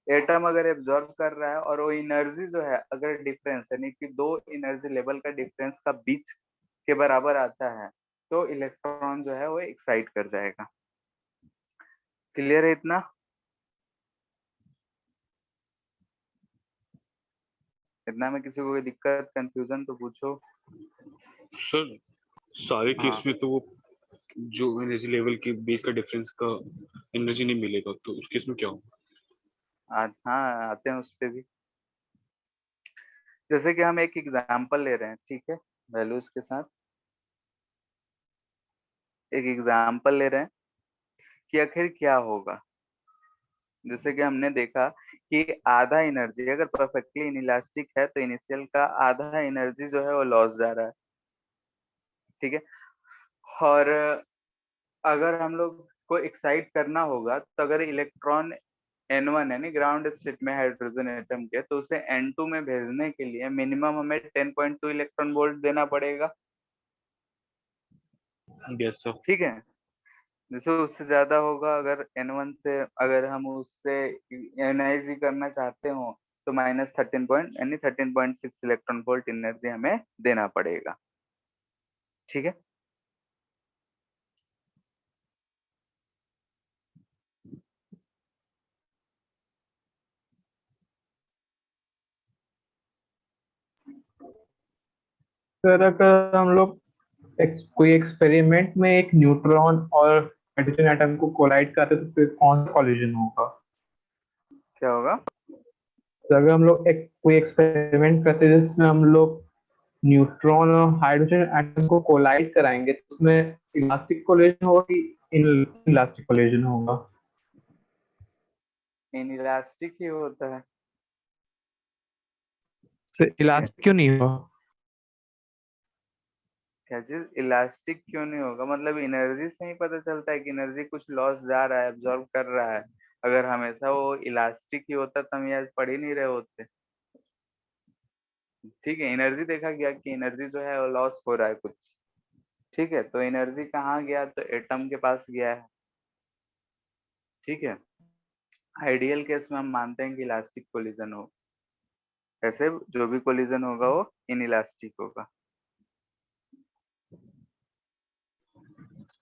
एटम अगर एब्जॉर्ब कर रहा है और वो एनर्जी जो है अगर डिफरेंस यानी कि दो एनर्जी लेवल का डिफरेंस का बीच के बराबर आता है तो इलेक्ट्रॉन जो है वो एक्साइट कर जाएगा। क्लियर है इतना? इतना में किसी को कोई दिक्कत कंफ्यूजन तो पूछो। सर सारे केस हाँ में तो वो जो एनर्जी लेवल के बीच का डिफरेंस का एनर्जी नहीं मिलेगा, तो उस केस में क्या होगा? हाँ आते हैं उस पे भी। जैसे कि हम एक एग्जांपल ले रहे हैं, ठीक है, वैल्यूज के साथ एक एग्जांपल ले रहे हैं कि आखिर क्या होगा। जैसे कि हमने देखा कि आधा एनर्जी अगर परफेक्टली इनइलास्टिक है तो इनिशियल का आधा एनर्जी जो है वो लॉस जा रहा है। ठीक है, और अगर हम लोग को एक्साइट करना होगा तो अगर इलेक्ट्रॉन N1 यानी ग्राउंड स्टेट में हाइड्रोजन एटम के, तो उसे N2 में भेजने के लिए मिनिमम हमें 10.2 इलेक्ट्रॉन वोल्ट देना पड़ेगा। Yes sir. ठीक है, जैसे उससे ज्यादा होगा, अगर N1 से अगर हम उससे एनाइज करना चाहते हो तो -13.6 इलेक्ट्रॉन वोल्ट एनर्जी हमें देना पड़ेगा। ठीक है, सर अगर हम लोग कोई एक्सपेरिमेंट में एक न्यूट्रॉन और हाइड्रोजन एटम को कोलाइड करते तो फिर कौन सा कॉलिजन होगा? क्या होगा? तो अगर हम लोग कोई एक्सपेरिमेंट करते हैं जिसमें हम लोग न्यूट्रॉन और हाइड्रोजन एटम को कोलाइड कराएंगे तो उसमें इलास्टिक कोलिजन होगा कि इनइलास्टिक कोलिजन होगा? इनइलास्टिक ही होता है। ठीक है, इलास्टिक क्यों नहीं होगा? क्या चीज इलास्टिक क्यों नहीं होगा? मतलब एनर्जी से ही पता चलता है कि एनर्जी कुछ लॉस जा रहा है, एब्जॉर्ब कर रहा है। अगर हमेशा वो इलास्टिक ही होता तो हम ये आज पढ़ ही नहीं रहे होते। ठीक है, एनर्जी देखा गया कि एनर्जी जो है वो लॉस हो रहा है कुछ। ठीक है, तो एनर्जी कहाँ गया? तो एटम के पास गया है। ठीक है, आइडियल केस में हम मानते हैं कि इलास्टिक कोलिजन हो, ऐसे जो भी कोलिजन होगा वो इनइलास्टिक होगा।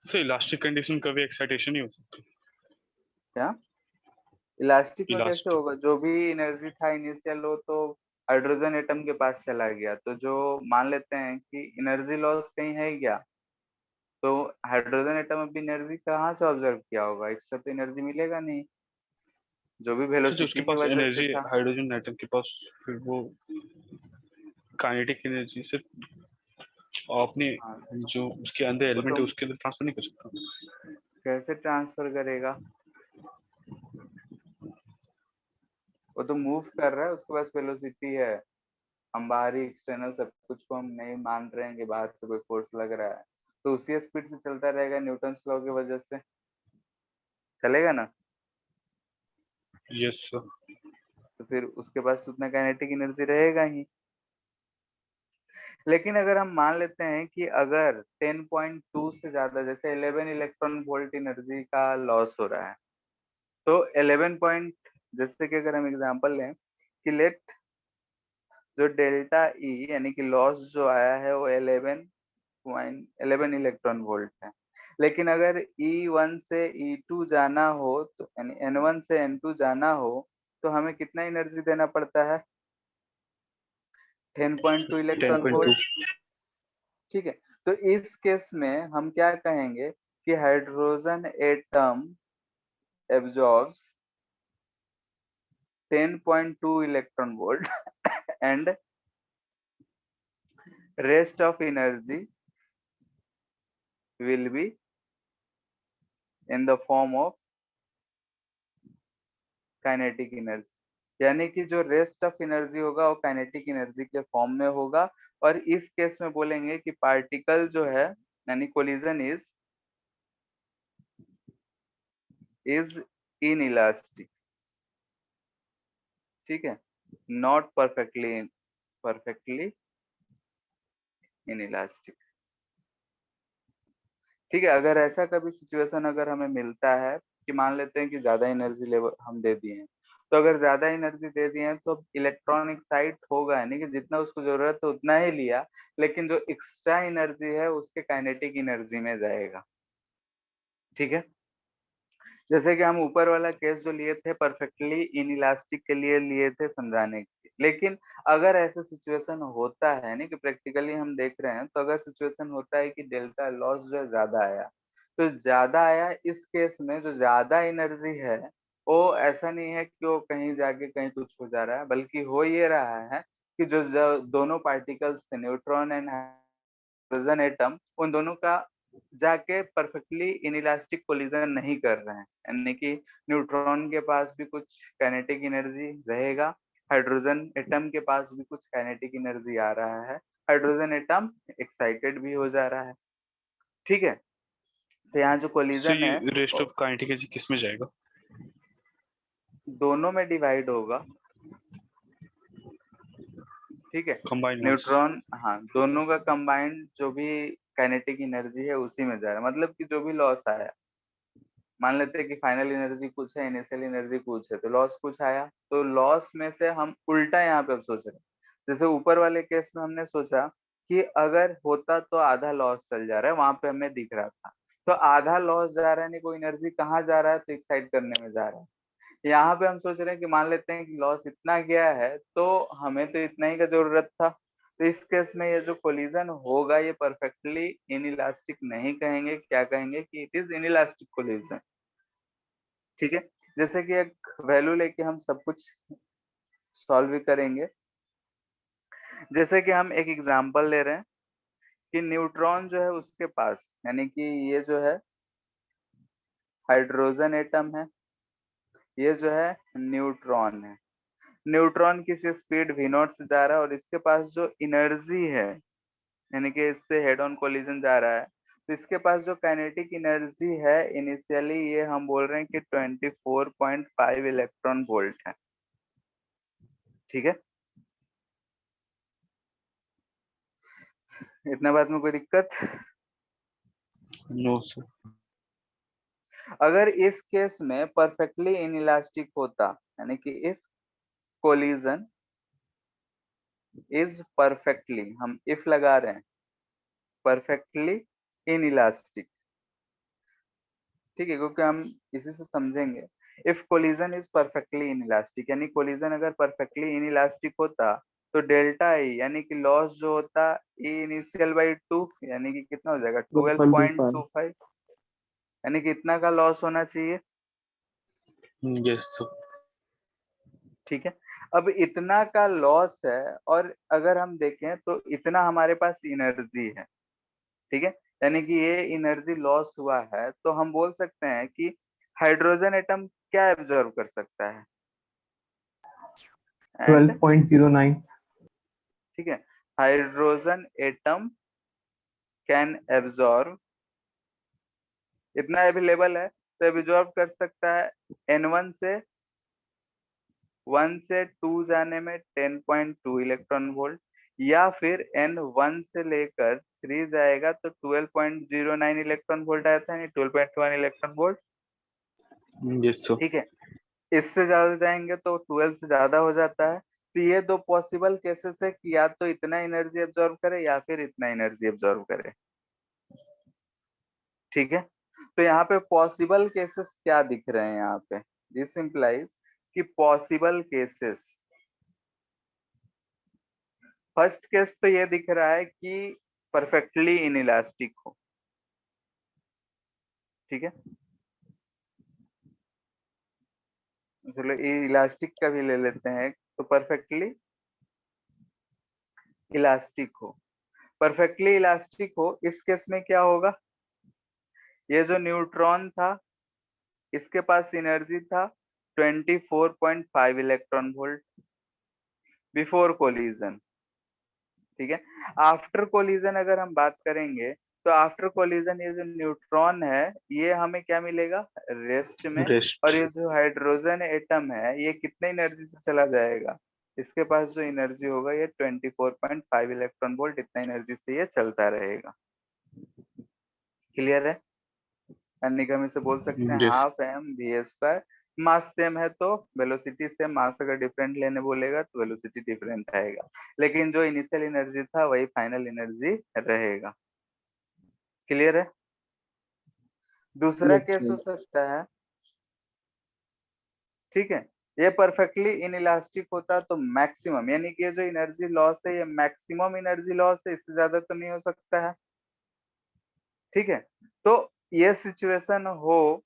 सर इलास्टिक कंडीशन कभी एक्साइटेशन नहीं हो सकती? क्या इलास्टिक में कैसे इलास्टिक होगा? जो भी एनर्जी था इनिशियल वो तो हाइड्रोजन एटम के पास चला गया, तो जो मान लेते हैं कि एनर्जी लॉस कहीं है क्या, तो हाइड्रोजन एटम अभी एनर्जी कहाँ से ऑब्जर्व किया होगा? इससे तो एनर्जी मिलेगा नहीं, जो भी सर जो उसके वेलोसिटी की पास वजह से एनर्जी था। हाइड्रोजन एटम के पास, फिर वो काइनेटिक एनर्जी से अपने हाँ, जो उसके अंदर वो एलिमेंट तो है उसके अंदर ट्रांसफर नहीं कर सकता। कैसे ट्रांसफर करेगा? वो तो मूव कर रहा है, उसके पास वेलोसिटी है। हम बाहरी एक्सटर्नल सब कुछ को हम नहीं मान रहे हैं कि बाहर से कोई फोर्स लग रहा है, तो उसी स्पीड से चलता रहेगा न्यूटन लॉ की वजह से, चलेगा ना? Yes sir. तो फिर उसके पास तो उतना काइनेटिक एनर्जी रहेगा ही। लेकिन अगर हम मान लेते हैं कि अगर 10.2 से ज्यादा, जैसे 11 इलेक्ट्रॉन वोल्ट एनर्जी का लॉस हो रहा है, तो 11 पॉइंट, जैसे कि अगर हम एग्जांपल लें कि लेट जो डेल्टा ई यानी कि लॉस जो आया है वो 11 इलेक्ट्रॉन वोल्ट है, लेकिन अगर E1 से E2 जाना हो तो यानी N1 से N2 जाना हो तो हमें कितना एनर्जी देना पड़ता है? 10.2 ten electron point two volt. ठीक है, तो इस केस में हम क्या कहेंगे कि hydrogen atom absorbs 10.2 electron volt and rest of energy will be in the form of kinetic energy, यानी कि जो रेस्ट ऑफ एनर्जी होगा वो काइनेटिक एनर्जी के फॉर्म में होगा। और इस केस में बोलेंगे कि पार्टिकल जो है यानी कोलिजन इज इनइलास्टिक, ठीक है, नॉट परफेक्टली इनइलास्टिक, ठीक है। अगर ऐसा कभी सिचुएशन अगर हमें मिलता है कि मान लेते हैं कि ज्यादा एनर्जी लेवल हम दे दिए हैं, तो अगर ज्यादा एनर्जी दे दिए हैं तो इलेक्ट्रॉन एक्साइट होगा, यानी कि जितना उसको जरूरत है उतना ही लिया, लेकिन जो एक्स्ट्रा एनर्जी है उसके काइनेटिक एनर्जी में जाएगा, ठीक है। जैसे कि हम ऊपर वाला केस जो लिए थे परफेक्टली इनइलास्टिक के लिए लिए थे समझाने के लिए, लेकिन अगर ऐसा सिचुएशन होता है नहीं कि प्रैक्टिकली हम देख रहे हैं, तो अगर सिचुएशन होता है कि डेल्टा लॉस जो है ज्यादा आया, तो ज्यादा आया, इस केस में जो ज्यादा एनर्जी है वो ऐसा नहीं है कि वो कहीं जाके कहीं कुछ हो जा रहा है, बल्कि हो ये रहा है कि जो दोनों पार्टिकल्स थे न्यूट्रॉन एंड हाइड्रोजन एटम, उन दोनों का जाके परफेक्टली इनइलास्टिक कोलिजन नहीं कर रहे हैं, यानी कि न्यूट्रॉन के पास भी कुछ काइनेटिक एनर्जी रहेगा, हाइड्रोजन एटम के पास भी कुछ काइनेटिक एनर्जी आ रहा है, हाइड्रोजन एटम एक्साइटेड भी हो जा रहा है, ठीक है। तो यहाँ जो So कोलिजन है ये रेस्ट ऑफ काइनेटिक एनर्जी किस में जाएगा? दोनों में डिवाइड होगा, ठीक है। कंबाइन मास। न्यूट्रॉन, हाँ, दोनों का कंबाइंड जो भी काइनेटिक एनर्जी है उसी में जा रहा है, मतलब कि जो भी लॉस आया, मान लेते हैं कि फाइनल एनर्जी कुछ है, इनिशियल एनर्जी कुछ है, तो लॉस कुछ आया, तो लॉस में से हम उल्टा यहाँ पे अब सोच रहे हैं। जैसे ऊपर वाले केस में हमने सोचा कि अगर होता तो आधा लॉस चल जा रहा है, वहां पे हमें दिख रहा था, तो आधा लॉस जा रहा है, नहीं कोई एनर्जी कहाँ जा रहा है, तो एक्साइट करने में जा रहा है। यहाँ पे हम सोच रहे हैं कि मान लेते हैं कि लॉस इतना गया है, तो हमें तो इतना ही का जरूरत था, तो इस केस में ये जो कोलिजन होगा ये परफेक्टली इनइलास्टिक नहीं कहेंगे, क्या कहेंगे कि इट इज इनइलास्टिक कोलिजन, ठीक है। जैसे कि एक वैल्यू लेके हम सब कुछ सॉल्व करेंगे। जैसे कि हम एक एग्जांपल ले रहे हैं कि न्यूट्रॉन जो है उसके पास, यानी कि ये जो है हाइड्रोजन एटम है, ये जो है न्यूट्रॉन है, न्यूट्रॉन किसी स्पीड v नॉट से जा रहा है और इसके पास जो एनर्जी है, यानी कि इससे हेड ऑन कोलिजन जा रहा है, तो इसके पास जो काइनेटिक एनर्जी है इनिशियली ये हम बोल रहे हैं कि 24.5 इलेक्ट्रॉन वोल्ट है, ठीक है। इतना बात में कोई दिक्कत? No sir. अगर इस केस में परफेक्टली इनइलास्टिक होता, यानी कि इफ कोलिजन इज परफेक्टली, हम इफ लगा रहे हैं, परफेक्टली इनइलास्टिक, ठीक है, क्योंकि हम इसी से समझेंगे। If collision is perfectly inelastic, यानी कोलिजन अगर परफेक्टली इनइलास्टिक होता, तो डेल्टा ई यानी कि लॉस जो होता ई इनिशियल बाई 2, यानी कि कितना हो जाएगा 12.25। 12.25, यानी कि इतना का लॉस होना चाहिए, यस सर। ठीक है। अब इतना का लॉस है और अगर हम देखें तो इतना हमारे पास एनर्जी है, ठीक है, यानी कि ये एनर्जी लॉस हुआ है, तो हम बोल सकते हैं कि हाइड्रोजन एटम क्या एब्जॉर्व कर सकता है, एंड 12.09। ठीक है, हाइड्रोजन एटम कैन एब्जॉर्व, इतना अवेलेबल है तो एब्जॉर्व कर सकता है N1 से 1 से 2 जाने में 10.2 इलेक्ट्रॉन वोल्ट, या फिर N1 से लेकर 3 जाएगा तो 12.09 इलेक्ट्रॉन वोल्ट आता है, 12.1 इलेक्ट्रॉन वोल्ट, यस सर। ठीक है। इससे ज्यादा जाएंगे तो 12 से ज्यादा हो जाता है, तो ये दो पॉसिबल केसेस है कि या तो इतना एनर्जी एब्जॉर्व करे या फिर इतना एनर्जी एब्जॉर्व करे, ठीक है। तो यहाँ पे पॉसिबल केसेस क्या दिख रहे हैं यहाँ पे, दिस इंप्लाइज कि पॉसिबल केसेस, फर्स्ट केस तो ये दिख रहा है कि परफेक्टली इनइलास्टिक हो। ठीक है, चलो इलास्टिक का भी ले लेते हैं, तो परफेक्टली इलास्टिक हो। परफेक्टली इलास्टिक हो, इस केस में क्या होगा, ये जो न्यूट्रॉन था इसके पास एनर्जी था 24.5 इलेक्ट्रॉन वोल्ट बिफोर कोलिजन। ठीक है, आफ्टर कोलिजन अगर हम बात करेंगे तो आफ्टर कोलिजन ये जो न्यूट्रॉन है ये हमें क्या मिलेगा, रेस्ट में। और रेस्ट। ये जो हाइड्रोजन एटम है ये कितने एनर्जी से चला जाएगा, इसके पास जो एनर्जी होगा ये 24.5 इलेक्ट्रॉन वोल्ट, इतना एनर्जी से ये चलता रहेगा। क्लियर है, यानी कि हम इसे बोल सकते हैं yes. Half M V square. Mass same है तो वेलोसिटी सेम, मास अगर डिफरेंट लेने बोलेगा तो वेलोसिटी डिफरेंट आएगा, लेकिन जो इनिशियल एनर्जी था वही फाइनल एनर्जी रहेगा। क्लियर है। दूसरा केस हो सकता है, ठीक है, ये परफेक्टली इनइलास्टिक होता तो मैक्सिमम, यानी कि ये जो एनर्जी लॉस है ये मैक्सिमम एनर्जी लॉस है, इससे ज्यादा तो नहीं हो सकता है। ठीक है, तो ये सिचुएशन हो,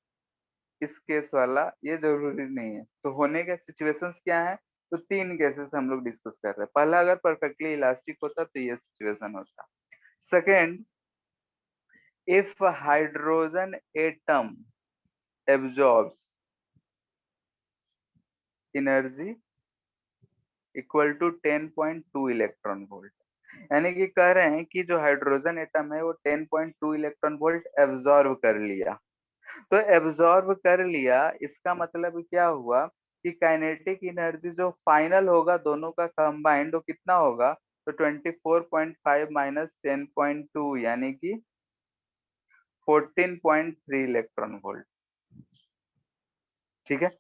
इस केस वाला ये जरूरी नहीं है। तो होने के सिचुएशंस क्या है, तो तीन केसेस हम लोग डिस्कस कर रहे हैं। पहला, अगर परफेक्टली इलास्टिक होता तो ये सिचुएशन होता। Second, if hydrogen atom absorbs energy equal to 10.2 electron volt, यानी कि कह रहे हैं कि जो हाइड्रोजन एटम है वो 10.2 इलेक्ट्रॉन वोल्ट एब्जॉर्ब कर लिया। तो एब्जॉर्ब कर लिया इसका मतलब क्या हुआ कि काइनेटिक एनर्जी जो फाइनल होगा दोनों का कंबाइंड वो कितना होगा, तो 24.5 माइनस 10.2 यानी कि 14.3 इलेक्ट्रॉन वोल्ट। ठीक है,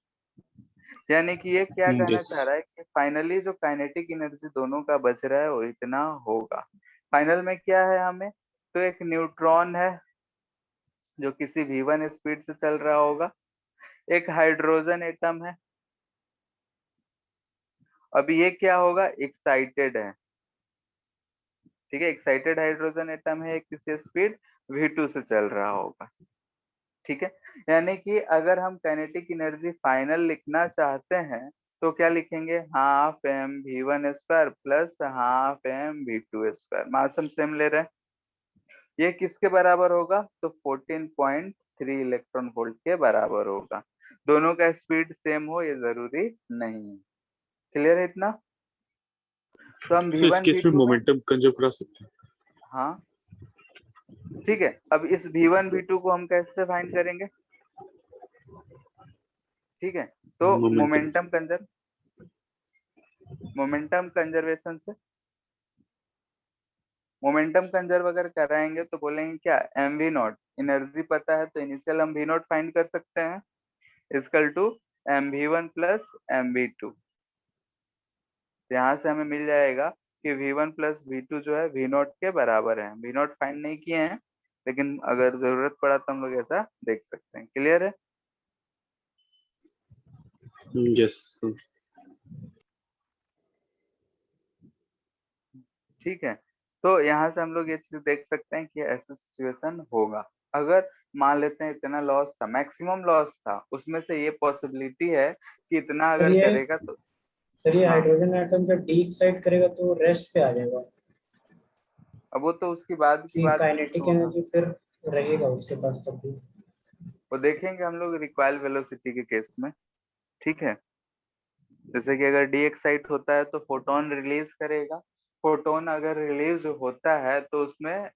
यानी कि ये क्या कहना यस। चाह रहा है कि फाइनली जो काइनेटिक एनर्जी दोनों का बच रहा है वो इतना होगा। फाइनल में क्या है हमें, तो एक न्यूट्रॉन है जो किसी v1 स्पीड से चल रहा होगा, एक हाइड्रोजन एटम है, अब ये क्या होगा, एक्साइटेड है। ठीक है, एक्साइटेड हाइड्रोजन एटम है, किसी स्पीड v2 से चल रहा होगा। ठीक है, यानी कि अगर हम काइनेटिक एनर्जी फाइनल लिखना चाहते हैं तो क्या लिखेंगे, half M V one square plus half M V two square. Mass हम सेम ले रहे हैं, ये किसके बराबर होगा, तो 14.3 इलेक्ट्रॉन वोल्ट के बराबर होगा। दोनों का स्पीड सेम हो ये जरूरी नहीं है। क्लियर है इतना। तो हम सो इस v1 केस में v2 में, मोमेंटम कंजर्व करा सकते हैं। हाँ ठीक है, अब इस v1 v2 को हम कैसे फाइंड करेंगे, ठीक है, तो मोमेंटम। मोमेंटम कंजर्वेशन से, मोमेंटम कंजर्व अगर कराएंगे तो बोलेंगे क्या, एम वी नॉट, एनर्जी पता है तो इनिशियल हम वी नॉट फाइंड कर सकते हैं, is equal to M V one plus M V two. यहाँ से हमें मिल जाएगा कि V one plus V two जो है वी नॉट के बराबर है। वी नॉट फाइंड नहीं किए हैं, लेकिन अगर जरूरत पड़ा तो हम लोग ऐसा देख सकते हैं। क्लियर है। यस। ठीक है, तो यहाँ से हम लोग ये चीज देख सकते हैं कि ऐसा सिचुएशन होगा। अगर मान लेते हैं इतना लॉस था, मैक्सिमम लॉस था, उसमें से ये पॉसिबिलिटी है कि इतना सर अगर ये करेगा तो, सर ये हाँ हाइड्रोजन एटम जब डी एक्साइट करेगा तो रेस्ट पे आ जाएगा अब वो तो उसकी बाद की कि बात काइनेटिक होगा, एनर्जी फिर रहेगा उसके पास तब भी। वो देखेंगे हम लोग रिक्वायल वेलोसिटी के केस में। ठीक है, जैसे कि अगर डी एक्साइट होता है तो फोटोन रिलीज करेगा, फोटोन अगर रिलीज होता है तो उसमें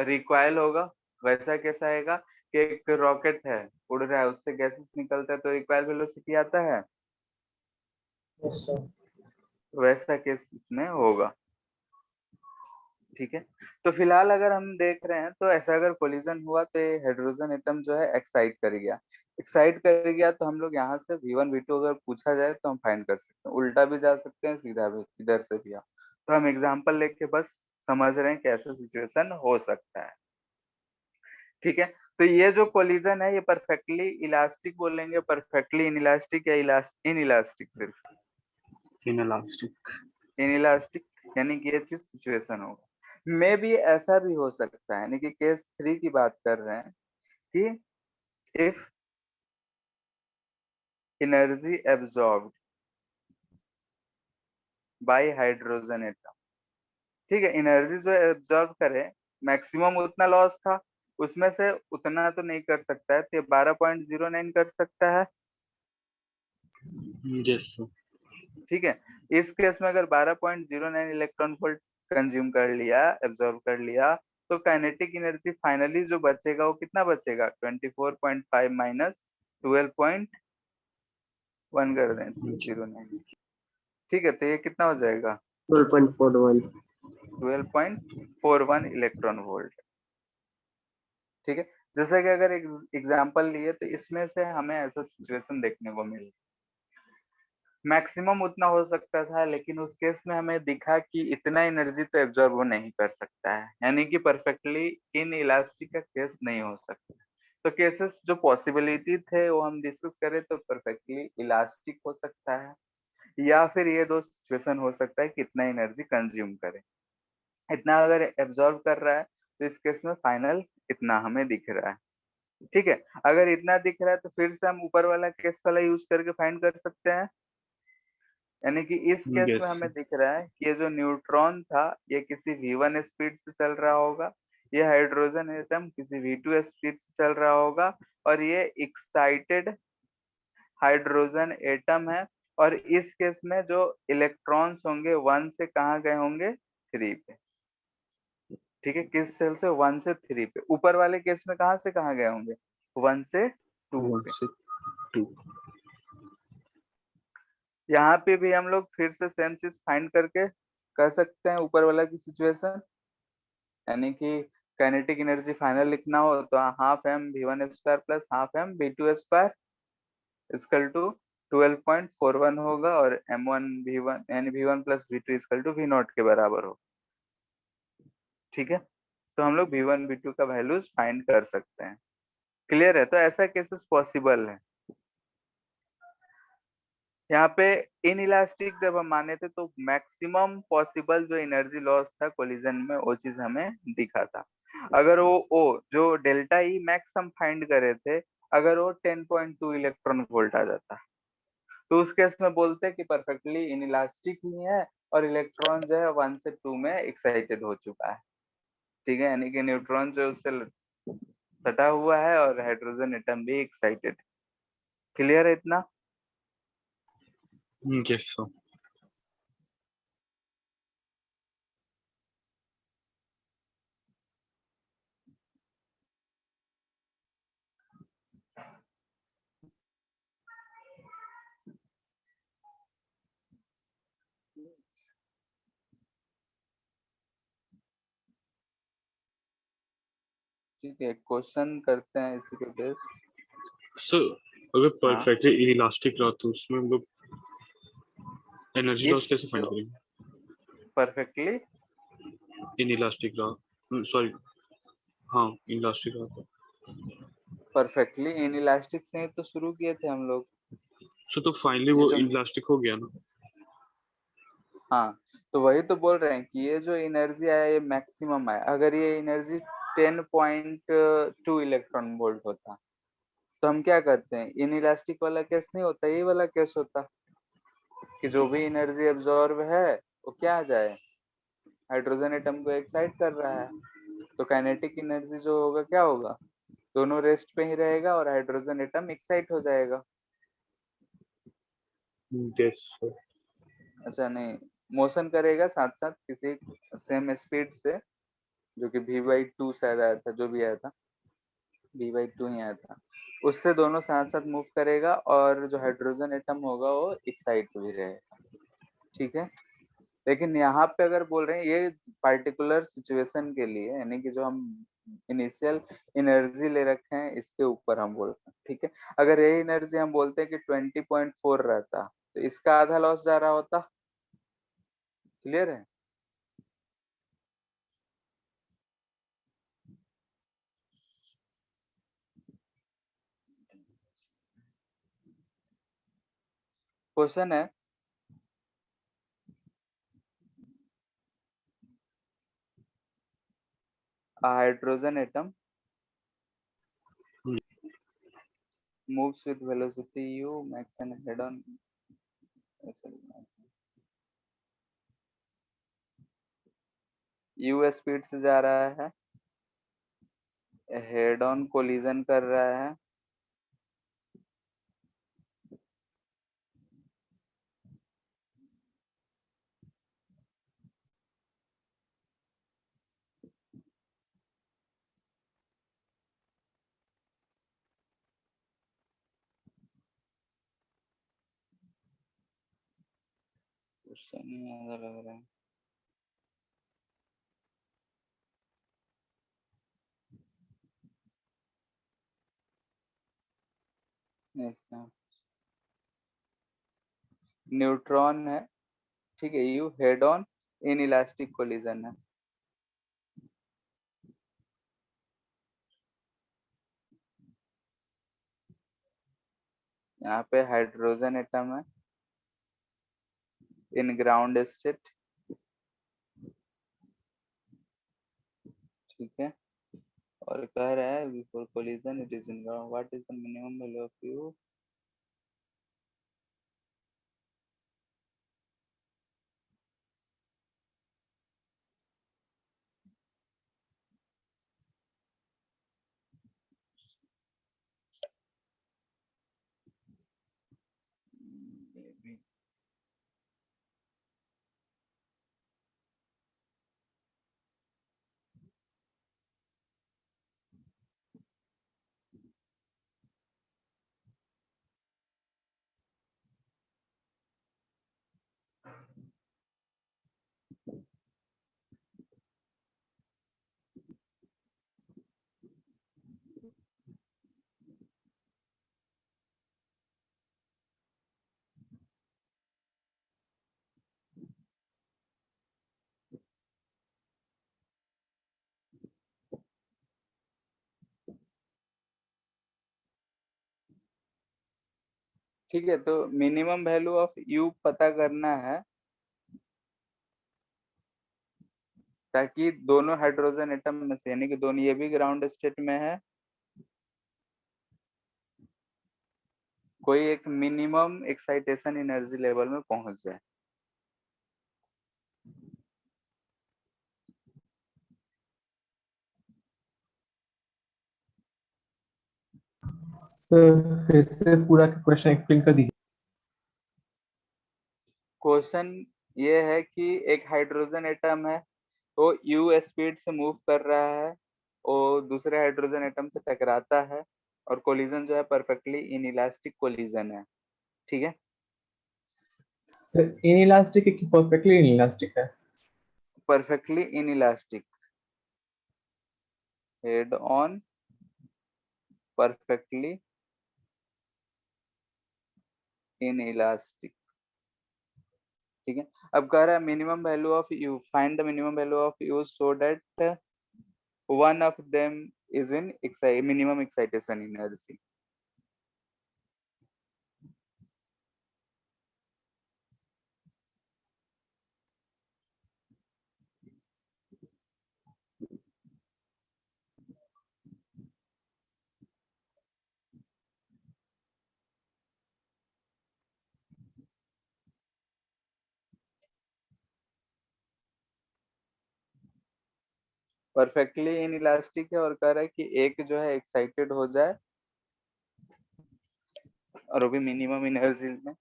रिक्वायल होगा। वैसा कैसा आएगा कि एक रॉकेट है उड़ रहा है, उससे गैसेस निकलता है तो रिक्वायल वेलोसिटी आता है, यस सर। वैसा केस इसमें होगा। ठीक है, तो फिलहाल अगर हम देख रहे हैं तो ऐसा अगर कोलिजन हुआ तो ये हाइड्रोजन एटम जो है एक्साइट कर गया, एक्साइट कर गया तो हम लोग यहाँ से v1 v2 अगर पूछा जाए तो हम फाइंड कर सकते हैं, उल्टा भी जा सकते हैं, सीधा भी इधर से भी। तो हम एग्जांपल लेके बस समझ रहे हैं कि ऐसा सिचुएशन हो सकता है। ठीक है, तो ये जो कोलिजन है ये परफेक्टली इलास्टिक बोलेंगे, परफेक्टली इनइलास्टिक या इनइलास्टिक, सिर्फ इनइलास्टिक। इनइलास्टिक, यानी कि ये चीज सिचुएशन होगा। मे भी ऐसा भी हो सकता है, यानी कि केस 3 की बात कर रहे हैं कि if energy absorbed bye hydrogen atom, ठीक है, एनर्जी जो एब्जॉर्ब करे मैक्सिमम उतना लॉस था, उसमें से उतना तो नहीं कर सकता है, तो 12.09 कर सकता है। Yes sir. ठीक है, इस केस में अगर 12.09 इलेक्ट्रॉन वोल्ट कंज्यूम कर लिया, एब्जॉर्ब कर लिया, तो काइनेटिक एनर्जी फाइनली जो बचेगा वो कितना बचेगा, 24.5 माइनस 12.1 कर दें, 09। ठीक है, तो ये कितना हो जाएगा, 12.41। 12.41 इलेक्ट्रॉन वोल्ट। ठीक है, जैसे कि अगर एग्जांपल लिए तो इसमें से हमें ऐसा सिचुएशन देखने को मिली, मैक्सिमम उतना हो सकता था, लेकिन उस केस में हमें दिखा कि इतना एनर्जी तो एब्जॉर्ब वो नहीं कर सकता है, यानी कि परफेक्टली इन इलास्टिक का केस नहीं हो सकता। तो केसेस जो पॉसिबिलिटी थे वो हम डिस्कस करें तो परफेक्टली इलास्टिक हो सकता है, या फिर ये दो सिचुएशन हो सकता है कि इतना एनर्जी कंज्यूम करे। इतना अगर एब्जॉर्ब कर रहा है तो इस केस में फाइनल इतना हमें दिख रहा है। ठीक है, अगर इतना दिख रहा है तो फिर से हम ऊपर वाला केस वाला यूज करके फाइंड कर सकते हैं, यानी कि इस केस में यस हमें दिख रहा है कि ये जो न्यूट्रॉन था ये किसी v1 स्पीड से चल रहा होगा, ये हाइड्रोजन एटम किसी v2 स्पीड से चल रहा होगा, और ये एक्साइटेड हाइड्रोजन एटम है, और इस केस में जो इलेक्ट्रॉन्स होंगे 1 से कहाँ गए होंगे, 3 पे। ठीक है, किस सेल से, 1 से 3 पे। ऊपर वाले केस में कहाँ से कहाँ गए होंगे, 1 से 2 1 पे। से 2। यहाँ पे भी हम लोग फिर से सेम चीज फाइंड करके कर सकते हैं ऊपर वाला की सिचुएशन, यानी कि काइनेटिक एनर्जी फाइनल लिखना हो तो half M v1 square plus half M v2 square equal to 12.41 होगा, और m1 v1 यानी v1 plus v2 equal to v0 के बराबर हो। ठीक है, तो हम लोग v1 v2 का वैल्यूज फाइंड कर सकते हैं। क्लियर है, तो ऐसा केसेस पॉसिबल है। यहाँ पे इन इलास्टिक जब हम माने थे तो मैक्सिमम पॉसिबल जो एनर्जी लॉस था कोलिजन में वो चीज हमें दिखा था। अगर वो ओ जो डेल्टा ई मैक्स हम फाइंड करे थे, अगर वो 10.2 इलेक्ट्रॉन वोल्ट आ जाता तो उस केस में बोलते हैं कि परफेक्टली इन इलास्टिक ही है, और इलेक्ट्रॉन जो है 1 से 2 में एक्साइटेड हो चुका है। ठीक है, यानी कि न्यूट्रॉन जो उससे सटा हुआ है और हाइड्रोजन एटम भी एक्साइटेड। क्लियर है इतना? Yes sir. ठीक है, क्वेश्चन करते हैं इसी पे बेस्ड। सर अगर हाँ, परफेक्टली इलास्टिक रहा तो उसमें हम लोग एनर्जी लॉस इस कैसे फाइंड जो करेंगे? परफेक्टली इन इलास्टिक रहा, सॉरी, हाँ इलास्टिक रहा तो इन इलास्टिक से ही तो शुरू किए थे हम लोग। सो तो फाइनली ये वो जो इलास्टिक हो गया ना? हाँ, तो वही तो बोल रहे हैं कि ये जो एनर्जी आया ये मैक्सिमम आया। अगर ये एनर्जी 10.2 इलेक्ट्रॉन वोल्ट होता तो हम क्या करते हैं, इन इलास्टिक वाला केस नहीं होता, यही वाला केस होता कि जो भी एनर्जी एब्जॉर्ब है वो क्या आ जाए, हाइड्रोजन एटम को एक्साइट कर रहा है, तो काइनेटिक एनर्जी जो होगा क्या होगा, दोनों रेस्ट पे ही रहेगा और हाइड्रोजन एटम एक्साइट हो जाएगा। Yes sir. अच्छा नहीं, मोशन करेगा साथ साथ किसी सेम स्पीड से, जो कि v/2 शायद आया था, जो भी आया था v/2 ही आया था, उससे दोनों साथ साथ मूव करेगा और जो हाइड्रोजन एटम होगा वो एक्साइट भी रहेगा। ठीक है, लेकिन यहाँ पे अगर बोल रहे हैं ये पार्टिकुलर सिचुएशन के लिए, यानी कि जो हम इनिशियल एनर्जी ले रखे हैं इसके ऊपर हम बोल रहे हैं। ठीक है, अगर यही एनर्जी हम बोलते हैं कि 20.4 रहता तो इसका आधा लॉस जा रहा होता। क्लियर है? क्वेश्चन है, a hydrogen atom Hmm. moves with velocity u makes an head-on u speed से जा रहा है, हेड ऑन कोलिजन कर रहा है, क्वेश्चन नहीं आधा लग रहा है। ऐसा न्यूट्रॉन है, ठीक है, you head on in elastic collision है। यहाँ पे हाइड्रोजन एटम है इन ग्राउंड स्टेट, ठीक है, और कह रहा है before collision it is in ground, what is the minimum value of you. ठीक है, तो मिनिमम वैल्यू ऑफ यू पता करना है ताकि दोनों हाइड्रोजन एटम में से, यानी कि दोनों, ये भी ग्राउंड स्टेट में है, कोई एक मिनिमम एक्साइटेशन एनर्जी लेवल में पहुंच जाए। सर फिर से पूरा क्वेश्चन एक्सप्लेन कर दीजिए। क्वेश्चन ये है कि एक हाइड्रोजन एटम है, तो यू स्पीड से मूव कर रहा है और दूसरे हाइड्रोजन एटम से टकराता है, और कोलिजन जो है परफेक्टली इन इलास्टिक कोलिजन है, ठीक है। सर इनइलास्टिक है कि परफेक्टली इनइलास्टिक है? Perfectly in elastic, head on perfectly in elastic, ठीक है। अब कह रहा है minimum value of you, find the minimum value of you so that one of them is in minimum excitation energy। Perfectly in elastic है और कह रहा है कि एक जो है एक्साइटेड हो जाए, और वो भी मिनिमम एनर्जी में।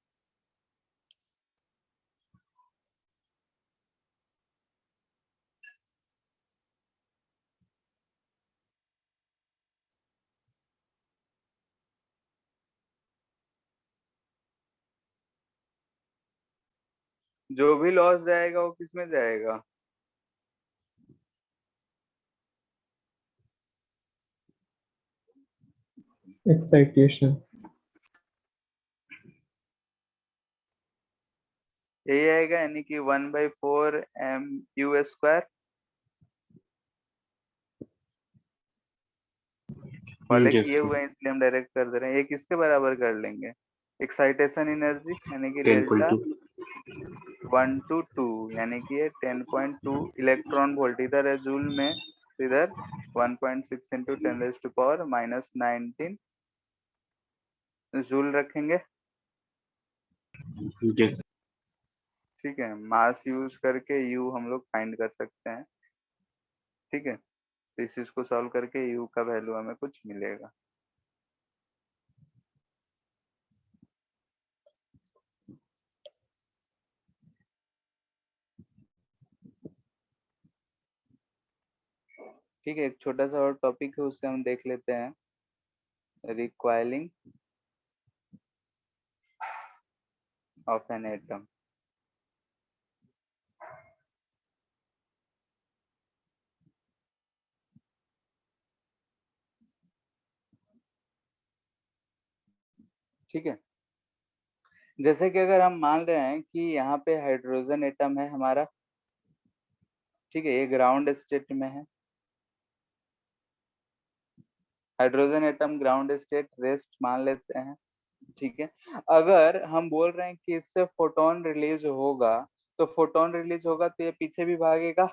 जो भी लॉस जाएगा वो किस में जाएगा? एक्साइटेशन। यही आएगा, यानी कि 1/4 mu²। पहले Yes, किए sir. हुए हैं इसलिए हम डायरेक्ट कर दे रहे हैं। ये किसके बराबर कर लेंगे? एक्साइटेशन एनर्जी, यानी कि डेल्टा 10.2. 1 to 2, यानी कि ये 10.2 इलेक्ट्रॉन वोल्ट, इधर है जूल में तो इधर 1.6 into 10⁻⁻19 जूल रखेंगे। yes, ठीक है, मास यूज करके यू हम लोग फाइंड कर सकते हैं। ठीक है, तो इस चीज को सॉल्व करके यू का वैल्यू हमें कुछ मिलेगा। ठीक है, एक छोटा सा और टॉपिक है, उससे हम देख लेते हैं, रिक्वायरिंग ऑफ एन एटम। ठीक है, जैसे कि अगर हम मान रहे हैं कि यहाँ पे हाइड्रोजन एटम है हमारा। ठीक है, ये ग्राउंड स्टेट में है, hydrogen atom ground state rest मान लेते हैं। ठीक है, अगर हम बोल रहे हैं कि इससे फोटोन रिलीज होगा, तो फोटोन रिलीज होगा तो ये पीछे भी भागेगा।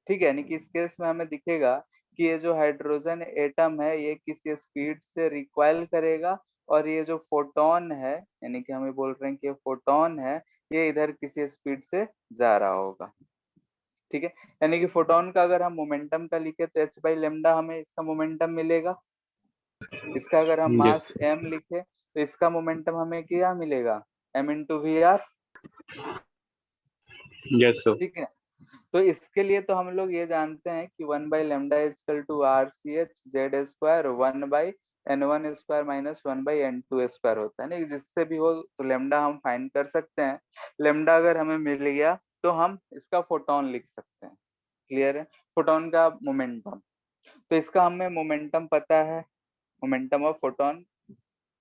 ठीक है, यानी कि इस केस में हमें दिखेगा कि ये जो हाइड्रोजन एटम है ये किसी स्पीड से रिक्वाइल करेगा, और ये जो फोटोन है, यानी कि हमें बोल रहे हैं कि ये फोटोन है, ये इधर किसी स्पीड से जा रहा होगा। ठीक है, यानी कि फोटोन का अगर हम मोमेंटम का लिखे तो h बाई लेमडा हमें इसका मोमेंटम मिलेगा। इसका अगर हम yes, मास m लिखे तो इसका मोमेंटम हमें क्या मिलेगा, m into V R. yes, sir. ठीक है, तो इसके लिए तो हम लोग ये जानते हैं कि 1/λ=RCH Z² 1/N1² - 1/N2² होता है ना, जिससे भी हो तो लेमडा हम फाइंड कर सकते हैं। लेमडा अगर हमें मिल गया तो हम इसका फोटोन लिख सकते हैं। क्लियर है, फोटोन का मोमेंटम, तो इसका हमें मोमेंटम पता है, मोमेंटम ऑफ फोटोन।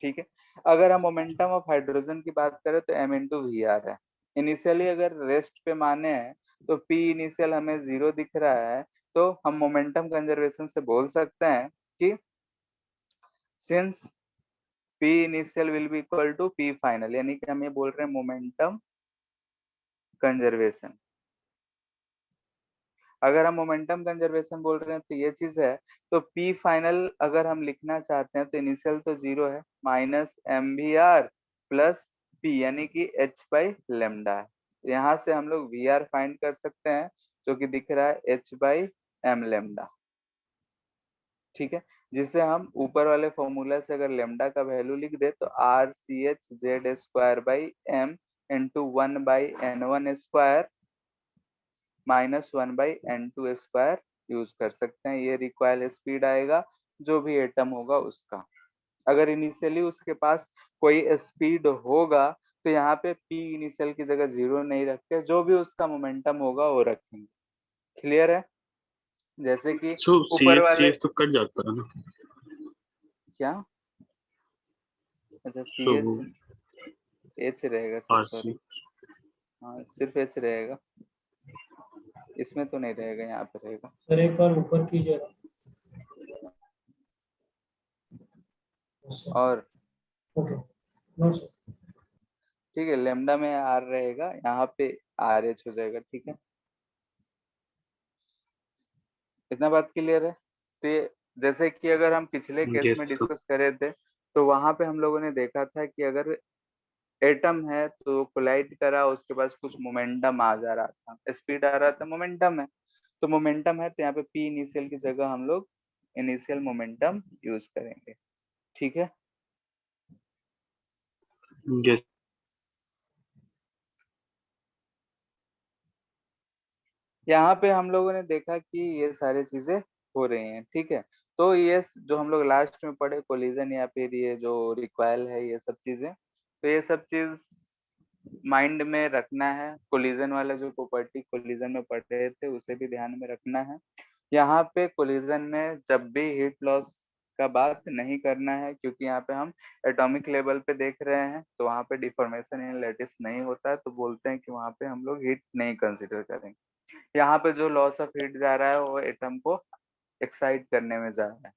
ठीक है, अगर हम मोमेंटम ऑफ हाइड्रोजन की बात करें तो m इंटू वी आर है। इनिशियली अगर रेस्ट पे माने हैं तो p इनिशियल हमें 0 दिख रहा है, तो हम मोमेंटम कंजर्वेशन से बोल सकते हैं कि since p initial will be equal to p final, यानी कि हम ये बोल रहे हैं मोमेंटम कंजर्वेशन। अगर हम मोमेंटम कंजर्वेशन बोल रहे हैं तो ये चीज है, तो p फाइनल अगर हम लिखना चाहते हैं तो इनिशियल तो 0 है, minus M V R plus P, यानी कि h बाई लेमडा है। यहाँ से हम लोग वी आर फाइंड कर सकते हैं, जो कि दिख रहा है h बाई एम लेमडा। ठीक है, जिसे हम ऊपर वाले फॉर्मूला से अगर लेमडा का वैल्यू लिख दे तो RCH Z² by M into 1/N1² -1/N2² use कर सकते हैं। ये रिक्वायर्ड स्पीड आएगा जो भी एटम होगा उसका। अगर इनिशियली उसके पास कोई स्पीड होगा तो यहाँ पे p इनिशियल की जगह 0 नहीं रख के जो भी उसका मोमेंटम होगा वो रखेंगे। क्लियर है, जैसे कि So ऊपर वाले CH तो कट जाता है ना, क्या, अच्छा सी so एच, वो एच रहेगा सिर्फ, सॉरी, RC, हाँ सिर्फ एच रहेगा, इसमें तो नहीं रहेगा, यहाँ पे रहेगा। सर एक बार ऊपर कीजिए ना। और ओके, नो सर। ठीक है, लेमडा में आर रहेगा, यहाँ पे आर एच हो जाएगा। ठीक है, इतना बात क्लियर है। तो ये जैसे कि अगर हम पिछले केस yes, में sir. डिस्कस करे थे, तो वहां पे हम लोगों ने देखा था कि अगर एटम है तो कोलाइड करा, उसके पास कुछ मोमेंटम आ जा रहा था, स्पीड आ रहा था, मोमेंटम है, तो मोमेंटम है तो यहाँ पे पी इनिशियल की जगह हम लोग इनिशियल मोमेंटम यूज करेंगे। ठीक है, yes, यहाँ पे हम लोगों ने देखा कि ये सारी चीजें हो रही हैं। ठीक है, तो ये जो हम लोग लास्ट में पढ़े कोलिजन या फिर ये जो रिक्वायल है, ये सब चीजें, तो ये सब चीज माइंड में रखना है। कोलिजन वाला जो प्रॉपर्टी कोलिजन में पढ़ रहे थे उसे भी ध्यान में रखना है। यहाँ पे कोलिजन में जब भी हीट लॉस का बात नहीं करना है, क्योंकि यहाँ पे हम एटॉमिक लेवल पे देख रहे हैं, तो वहाँ पे डिफॉर्मेशन इन लैटिस नहीं होता है, तो बोलते हैं कि वहाँ पे हम लोग हीट नहीं कंसिडर करेंगे। यहाँ पे जो लॉस ऑफ हीट जा रहा है वो एटम को एक्साइट करने में जा रहा है।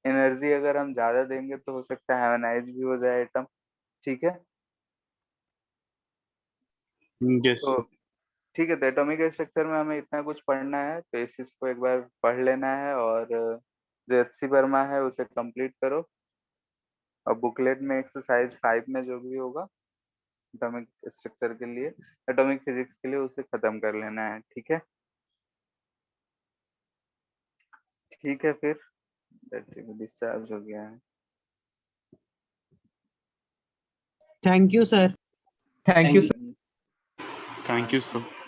एनर्जी अगर हम ज्यादा देंगे तो हो सकता है आयोनाइज भी हो जाए एटम। ठीक है, yes, तो sir. ठीक है, तो एटॉमिक स्ट्रक्चर में हमें इतना कुछ पढ़ना है, तो इस चीज को एक बार पढ़ लेना है, और जो एचसी वर्मा है उसे कंप्लीट करो, और बुकलेट में एक्सरसाइज 5 में जो भी होगा एटॉमिक स्ट्रक्चर के लिए, एटॉमिक फिजिक्स के लिए, उसे खत्म कर लेना है। ठीक है, ठीक है, फिर बैटरी भी डिस्चार्ज हो गया है। Thank you sir. Thank you Thank you, sir.